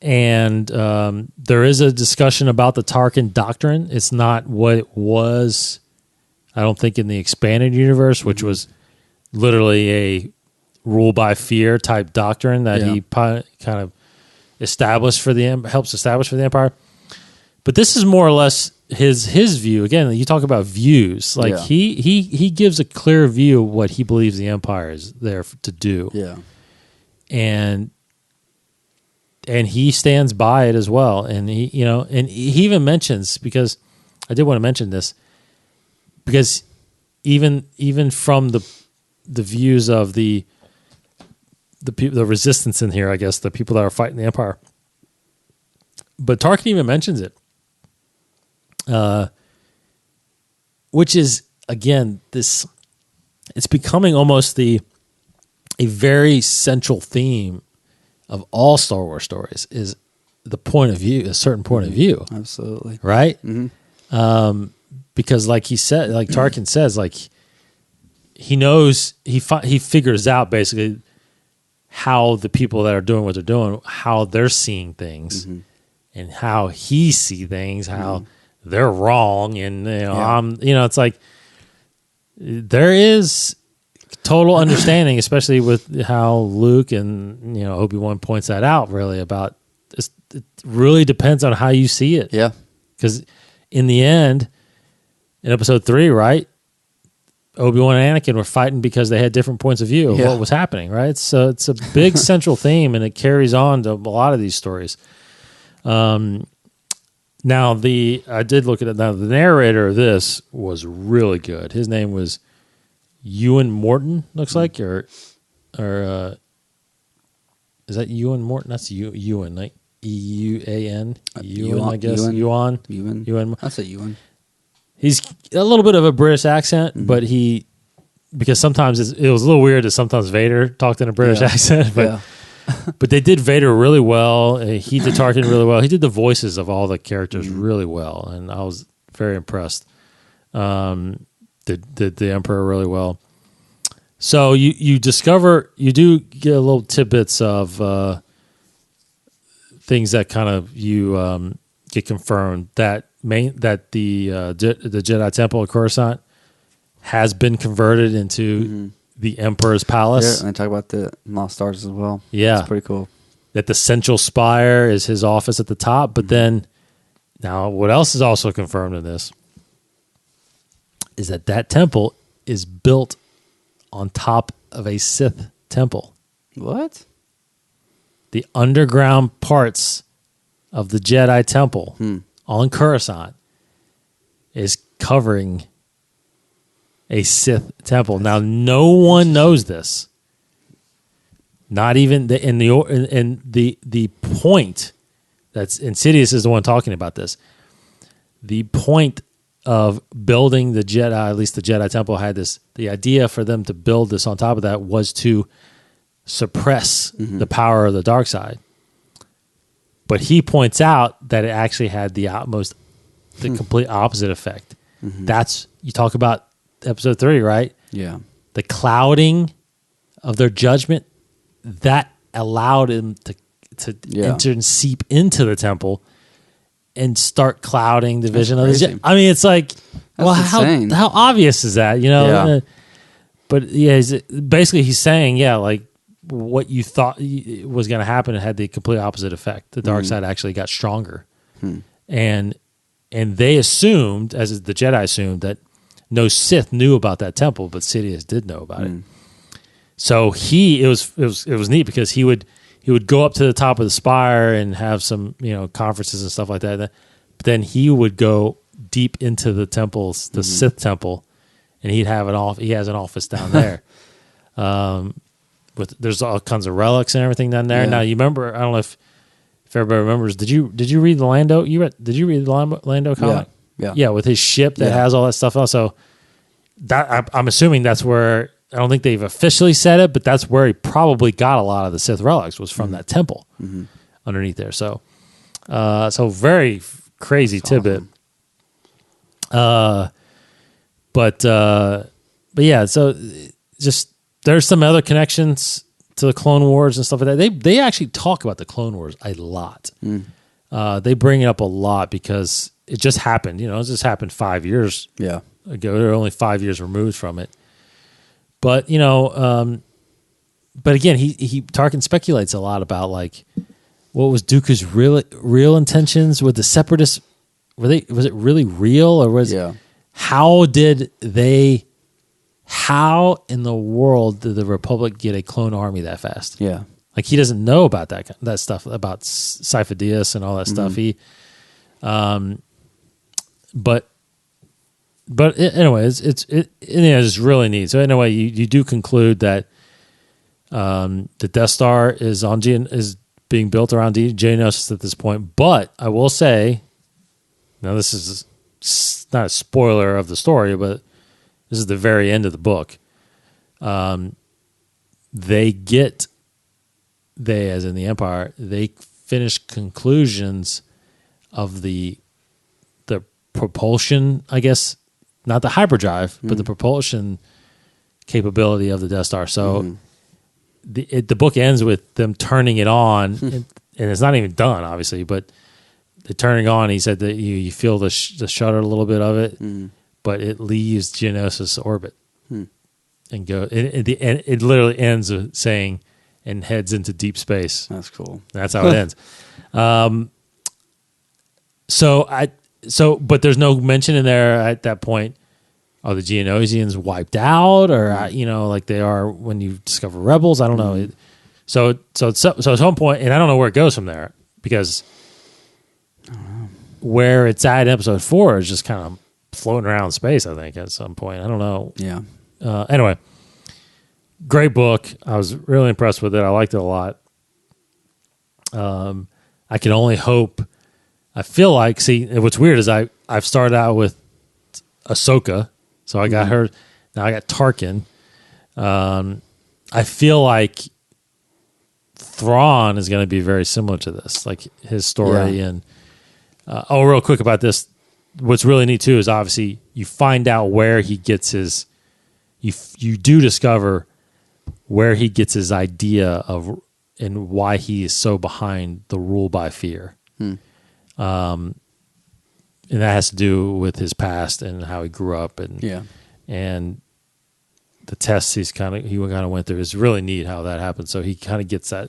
And there is a discussion about the Tarkin Doctrine. It's not what it was, I don't think, in the expanded universe, which was literally a rule by fear type doctrine that he kind of established helps establish for the Empire. But this is more or less his view. Again, you talk about views. Like he gives a clear view of what he believes the Empire is there to do. Yeah. And he stands by it as well. And he even mentions, because I did want to mention this, because even from the views of the people, the resistance in here, I guess the people that are fighting the Empire. But Tarkin even mentions it, which is again this. It's becoming almost a very central theme of all Star Wars stories is the point of view, a certain point of view. Absolutely. Right? Because like he said, like Tarkin says, like he knows, he figures out basically how the people that are doing what they're doing, how they're seeing things and how he see things, how they're wrong. And, it's like there is total understanding, especially with how Luke and Obi-Wan points that out. Really, about this, it really depends on how you see it. Yeah, because in the end, in Episode 3, right, Obi-Wan and Anakin were fighting because they had different points of view of what was happening. Right, so it's a big central theme, and it carries on to a lot of these stories. Now, I did look at it. Now, the narrator of this was really good. His name was Ewan Morton, looks like, or is that Ewan Morton? That's Ewan, like Ewan, Ewan, I guess. Ewan. That's a Ewan. He's a little bit of a British accent, but because sometimes it was a little weird that sometimes Vader talked in a British accent, but. But they did Vader really well. He did Tarkin really well. He did the voices of all the characters really well, and I was very impressed. Did the Emperor really well. So you discover, you do get a little tidbits of things that kind of you get confirmed that the Jedi Temple of Coruscant has been converted into the Emperor's Palace. Yeah, and they talk about the Lost Stars as well. Yeah. It's pretty cool. That the central spire is his office at the top. But then, now what else is also confirmed in this is that temple is built on top of a Sith temple. What? The underground parts of the Jedi Temple on Coruscant is covering a Sith temple. Now, no one knows this. Not even the point that's Insidious is the one talking about this. The point of building the Jedi, at least the Jedi Temple had this. The idea for them to build this on top of that was to suppress the power of the dark side. But he points out that it actually had the complete opposite effect. That's, you talk about Episode 3, right? Yeah. The clouding of their judgment, that allowed him to enter and seep into the temple and start clouding the vision of the Jedi. I mean, it's like, how obvious is that? But yeah, basically he's saying, like what you thought was going to happen, it had the complete opposite effect. The dark side actually got stronger. And they assumed, as the Jedi assumed, that no Sith knew about that temple, but Sidious did know about it. So it was neat because he would go up to the top of the spire and have some conferences and stuff like that. But then he would go deep into the temples, the Sith temple, and he has an office down there. There's all kinds of relics and everything down there. Now you remember, I don't know if everybody remembers. Did you read the Lando? Did you read the Lando comic? Yeah, with his ship that has all that stuff. Also, that I'm assuming that's where, I don't think they've officially said it, but that's where he probably got a lot of the Sith relics, was from that temple underneath there. So, very crazy tidbit. Awesome. But yeah, so just there's some other connections to the Clone Wars and stuff like that. They actually talk about the Clone Wars a lot. They bring it up a lot because it just happened. It just happened 5 years ago. They're only 5 years removed from it. But but again, Tarkin speculates a lot about like what was Dooku's real intentions with the Separatists. Was it really real, or was how in the world did the Republic get a clone army that fast? Yeah, like he doesn't know about that stuff about Cypher Diaz and all that stuff. But anyway, it's really neat. So anyway, you do conclude that the Death Star is being built around Geonosis at this point. But I will say, now this is not a spoiler of the story, but this is the very end of the book. They as in the Empire, they finish conclusions of the propulsion, I guess, not the hyperdrive, but the propulsion capability of the Death Star. So the book ends with them turning it on, and it's not even done, obviously, but the turning on, he said that you feel the shudder a little bit of it, but it leaves Geonosis orbit and go. It literally ends with saying, and heads into deep space. That's cool. That's how it ends. But there's no mention in there at that point. Are the Geonosians wiped out, or like they are when you discover Rebels? I don't know. So at some point, and I don't know where it goes from there, because where it's at in episode 4 is just kind of floating around space, I think, at some point. I don't know. Yeah. Anyway, great book. I was really impressed with it. I liked it a lot. I can only hope. I feel like, what's weird is I've started out with Ahsoka, so I got her. Now I got Tarkin. I feel like Thrawn is going to be very similar to this, like his story. And real quick about this, what's really neat too is obviously you find out where he gets his. You do discover where he gets his idea of and why he is so behind the rule by fear. And that has to do with his past and how he grew up and the tests he kind of went through. It's really neat how that happened. So he kind of gets that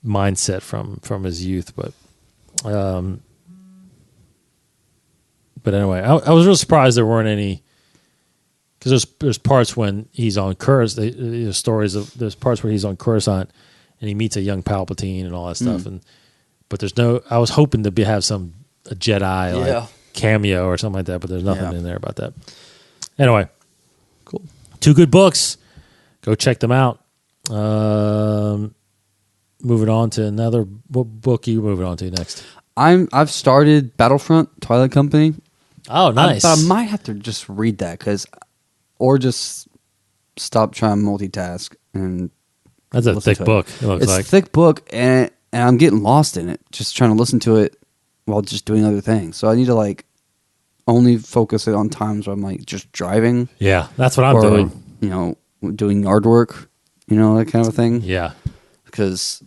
mindset from his youth. But anyway, I was real surprised there weren't any, because there's parts when he's on Coruscant. There's parts where he's on Coruscant and he meets a young Palpatine and all that stuff. But there's no. I was hoping to have a Jedi cameo or something like that, but there's nothing in there about that. Anyway, cool. 2 good books. Go check them out. Moving on to another. What book are you moving on to next? I've started Battlefront, Twilight Company. Oh, nice. But I might have to just read that or just stop trying to multitask and. That's a thick book. It looks like a thick book, and I'm getting lost in it, just trying to listen to it while just doing other things. So I need to only focus it on times where I'm just driving. Yeah, that's what I'm doing. Doing yard work, that kind of thing. Yeah, because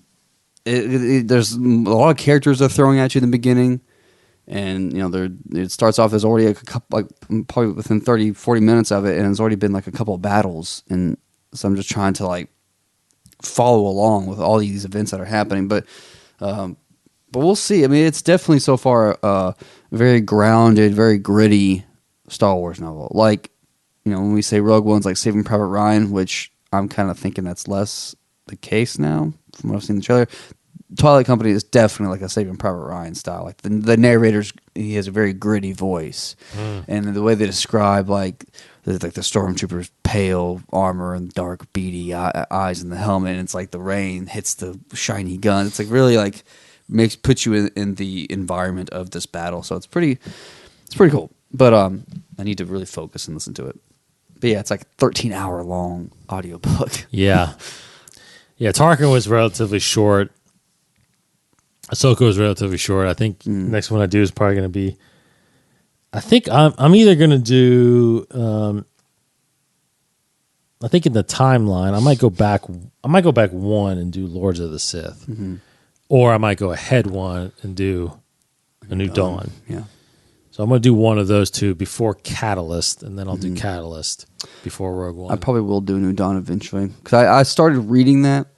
there's a lot of characters they're throwing at you in the beginning, and it starts off, there's already a couple, probably within 30-40 minutes of it, and it's already been a couple of battles, and so I'm just trying to follow along with all these events that are happening, but we'll see. I mean, it's definitely so far a very grounded, very gritty Star Wars novel. When we say Rogue One's like Saving Private Ryan, which I'm kind of thinking that's less the case now from what I've seen in the trailer. Twilight Company is definitely like a Saving Private Ryan style. Like the narrator's, he has a very gritty voice, and the way they describe the stormtroopers' pale armor and dark beady eyes in the helmet, and it's like the rain hits the shiny gun. It's really puts you in the environment of this battle. So it's pretty cool. But I need to really focus and listen to it. But yeah, it's 13-hour long audiobook. Yeah. Tarkin was relatively short. Ahsoka was relatively short. I think next one I do is probably going to be. I think I'm either going to do. I think in the timeline, I might go back. I might go back one and do Lords of the Sith, or I might go ahead one and do A New Dawn. Yeah. So I'm going to do one of those two before Catalyst, and then I'll do Catalyst before Rogue One. I probably will do A New Dawn eventually, because I started reading that.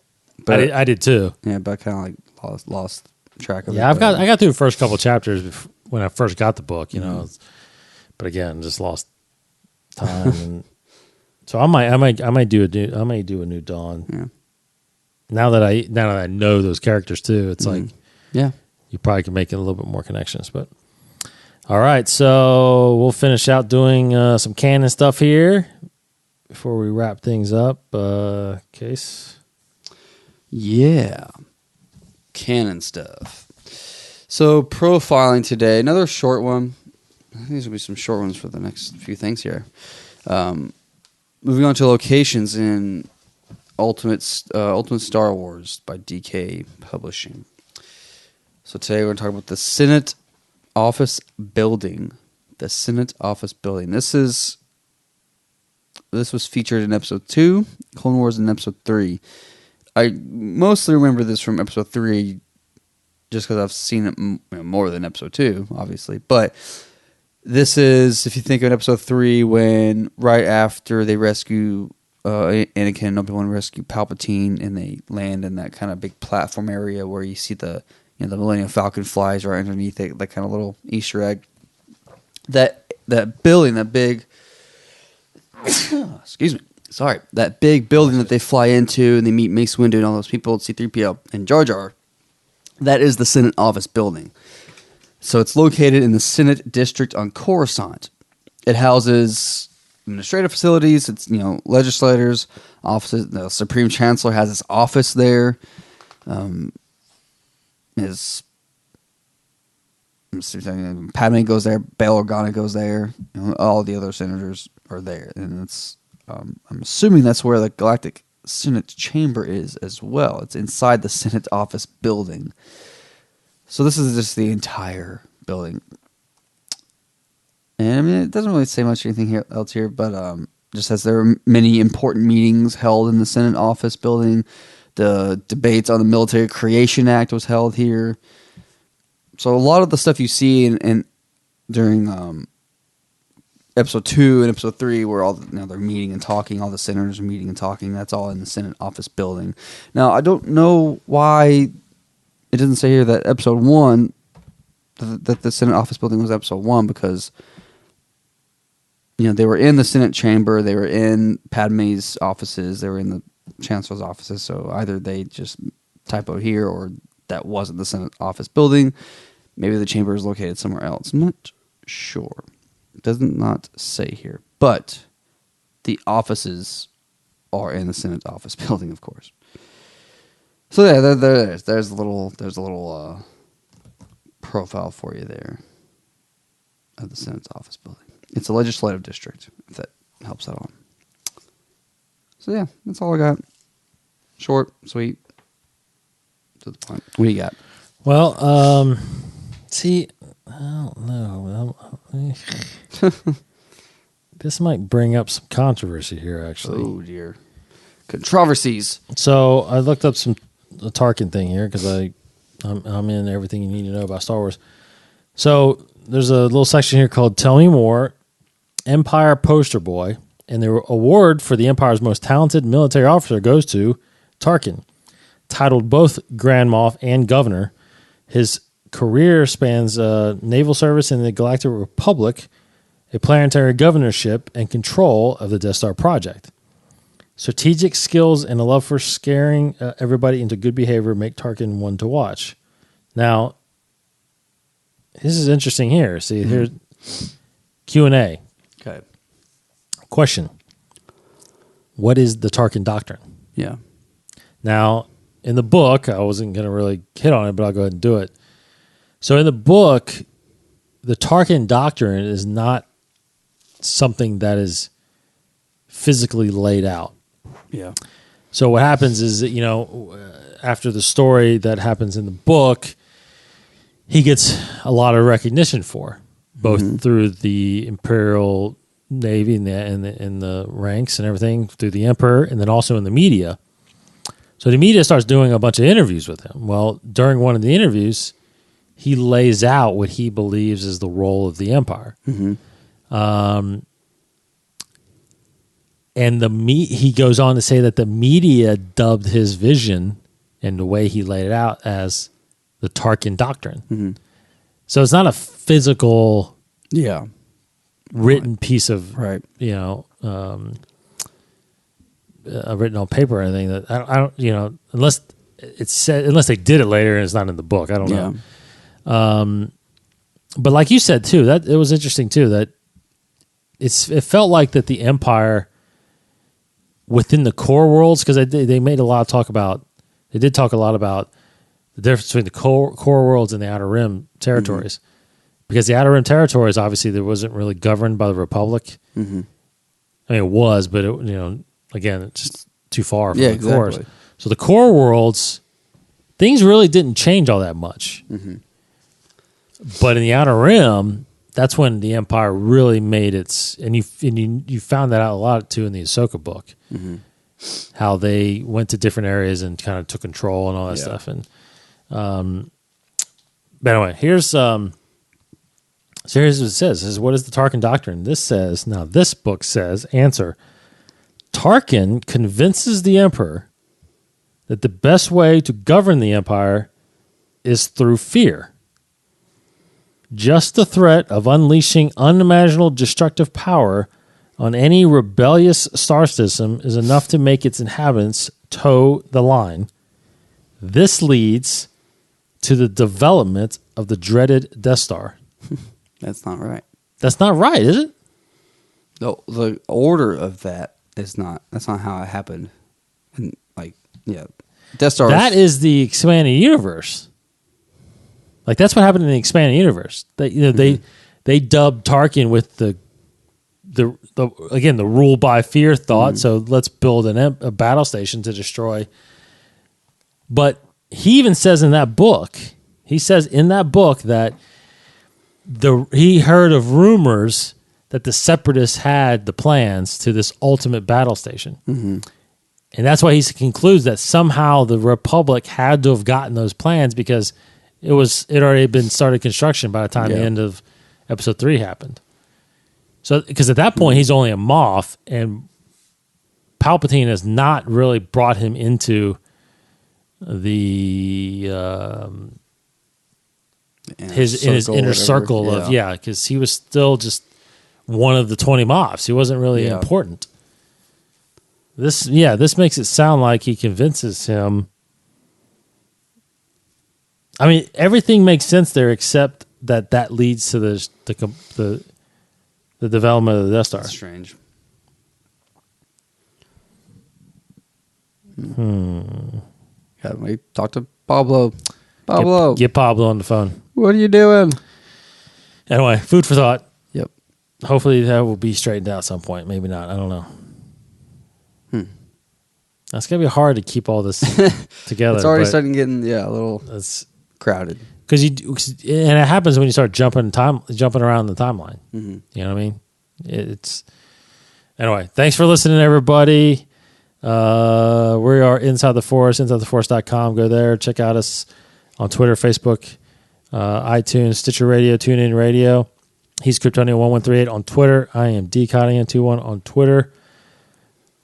But I did too. Yeah, but I kind of lost track of it. Yeah, I got through the first couple chapters when I first got the book, but again, just lost time. And so I might do a New Dawn. Yeah. Now that I know those characters too, it's yeah, you probably can make it a little bit more connections. But All right, so we'll finish out doing some canon stuff here before we wrap things up. Case? Yeah. Canon stuff. So profiling today, another short one. I think there's going to be some short ones for the next few things here. Moving on to locations in Ultimate Star Wars by DK Publishing. So today we're going to talk about the Senate Office Building. The Senate Office Building. This was featured in Episode 2, Clone Wars in Episode 3. I mostly remember this from Episode 3 just because I've seen it more than Episode 2, obviously. But this is, if you think of Episode 3, when right after they rescue Anakin and Obi-Wan rescue Palpatine, and they land in that kind of big platform area where you see the Millennium Falcon flies right underneath it, that kind of little Easter egg. That building, that big... excuse me. Sorry. That big building that they fly into and they meet Mace Windu and all those people, C-3PO and Jar Jar, that is the Senate Office Building. So it's located in the Senate District on Coruscant. It houses administrative facilities. It's, legislators, offices. The Supreme Chancellor has his office there. Padme goes there. Bail Organa goes there. All the other senators are there, and it's. I'm assuming that's where the Galactic Senate Chamber is as well. It's inside the Senate Office Building. So this is just the entire building, and I mean it doesn't really say much anything else here, but just says there are many important meetings held in the Senate Office Building. The debates on the Military Creation Act was held here. So a lot of the stuff you see during Episode 2 and Episode 3, where all they're meeting and talking, all the senators are meeting and talking, that's all in the Senate Office Building. Now, I don't know why it doesn't say here that Episode 1, that the Senate Office Building was Episode 1, because they were in the Senate chamber, they were in Padme's offices, they were in the Chancellor's offices, so either they just typoed here or that wasn't the Senate Office Building. Maybe the chamber is located somewhere else. I'm not sure. It does not say here. But the offices are in the Senate Office Building, of course. So yeah, there's a little profile for you there of the Senate's Office Building. It's a legislative district, if that helps at all. So yeah, that's all I got. Short, sweet, to the point. What do you got? Well, see, I don't know. This might bring up some controversy here, actually. Oh dear, controversies. So I looked up the Tarkin thing here because I'm in everything you need to know about Star Wars. So there's a little section here called "Tell Me More." Empire Poster Boy. And the award for the Empire's most talented military officer goes to Tarkin. Titled both Grand Moff and Governor, his career spans naval service in the Galactic Republic, a planetary governorship, and control of the Death Star project. Strategic skills and a love for scaring everybody into good behavior make Tarkin one to watch. Now, this is interesting here. See, here's Q&A. Okay. Question: what is the Tarkin Doctrine? Yeah. Now, in the book, I wasn't going to really hit on it, but I'll go ahead and do it. So in the book, the Tarkin Doctrine is not something that is physically laid out. Yeah. So what happens is that, after the story that happens in the book, he gets a lot of recognition for, both through the Imperial Navy and the ranks and everything, through the Emperor, and then also in the media. So the media starts doing a bunch of interviews with him. Well, during one of the interviews, he lays out what he believes is the role of the Empire. And he goes on to say that the media dubbed his vision and the way he laid it out as the Tarkin Doctrine. So it's not a physical... written piece of written on paper or anything that I don't unless it's said, unless they did it later and it's not in the book, I don't know. But like you said too, that it was interesting too that it felt like that the Empire within the core worlds, because they made a lot of talk about, they did talk a lot about the difference between the core worlds and the Outer Rim territories. Because the Outer Rim territories, obviously, there wasn't really governed by the Republic. I mean, it was, but again, it's just too far from the cores. So the core worlds, things really didn't change all that much. But in the Outer Rim, that's when the Empire really made its, and you found that out a lot too in the Ahsoka book, how they went to different areas and kind of took control and all that stuff. And but anyway, here's what it says. This is, what is the Tarkin doctrine? This book says, answer, Tarkin convinces the Emperor that the best way to govern the Empire is through fear. Just the threat of unleashing unimaginable destructive power on any rebellious star system is enough to make its inhabitants toe the line. This leads to the development of the dreaded Death Star. That's not right. That's not right, is it? No, the order of that is not. That's not how it happened. And Death Star. That is the expanded universe. Like that's what happened in the expanded universe. They dubbed Tarkin with the rule by fear thought. So let's build a battle station to destroy. But he even says in that book, that he heard of rumors that the Separatists had the plans to this ultimate battle station. And that's why he concludes that somehow the Republic had to have gotten those plans because it already been started construction by the time the end of episode 3 happened. So, because at that point he's only a Moff, and Palpatine has not really brought him into his inner circle of because he was still just one of the 20 Moffs. He wasn't really important. This makes it sound like he convinces him. I mean, everything makes sense there except that leads to the development of the Death Star. That's strange. Yeah, we talk to Pablo. Get Pablo on the phone. What are you doing? Anyway, food for thought. Yep. Hopefully that will be straightened out at some point. Maybe not. I don't know. It's going to be hard to keep all this together. It's already starting getting a little crowded. And it happens when you start jumping around the timeline. You know what I mean? Anyway, thanks for listening, everybody. We are Inside the Force, InsideTheForce.com. Go there. Check out us on Twitter, Facebook, iTunes, Stitcher Radio, TuneIn Radio. He's Kryptonian1138 on Twitter. I am DCottian21 on Twitter.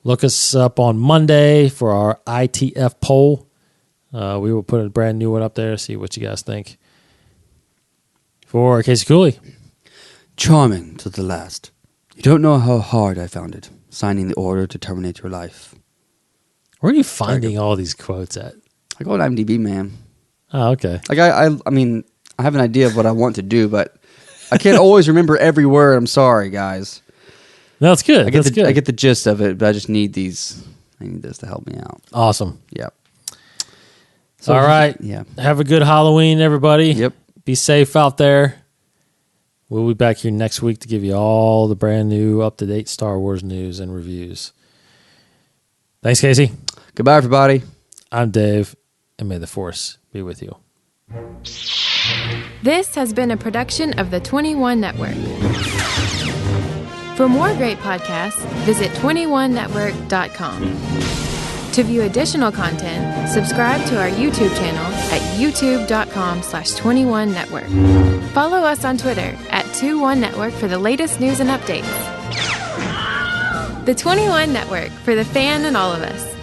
Look us up on Monday for our ITF poll. We will put a brand new one up there. See what you guys think. For Casey Cooley. Charming to the last. You don't know how hard I found it, signing the order to terminate your life. Where are you finding all these quotes at? I go on IMDb, man. Oh, okay. Like I mean, I have an idea of what I want to do, but I can't always remember every word. I'm sorry, guys. No, that's good. That's good. I get the gist of it, but I just need these. I need this to help me out. Awesome. Yep. So, all right. Yeah. Have a good Halloween, everybody. Yep. Be safe out there. We'll be back here next week to give you all the brand new, up-to-date Star Wars news and reviews. Thanks, Casey. Goodbye, everybody. I'm Dave, and may the Force be with you. This has been a production of the 21 Network. For more great podcasts, visit 21network.com. To view additional content, subscribe to our YouTube channel at youtube.com/21network. Follow us on Twitter at 21network for the latest news and updates. The 21 Network, for the fan and all of us.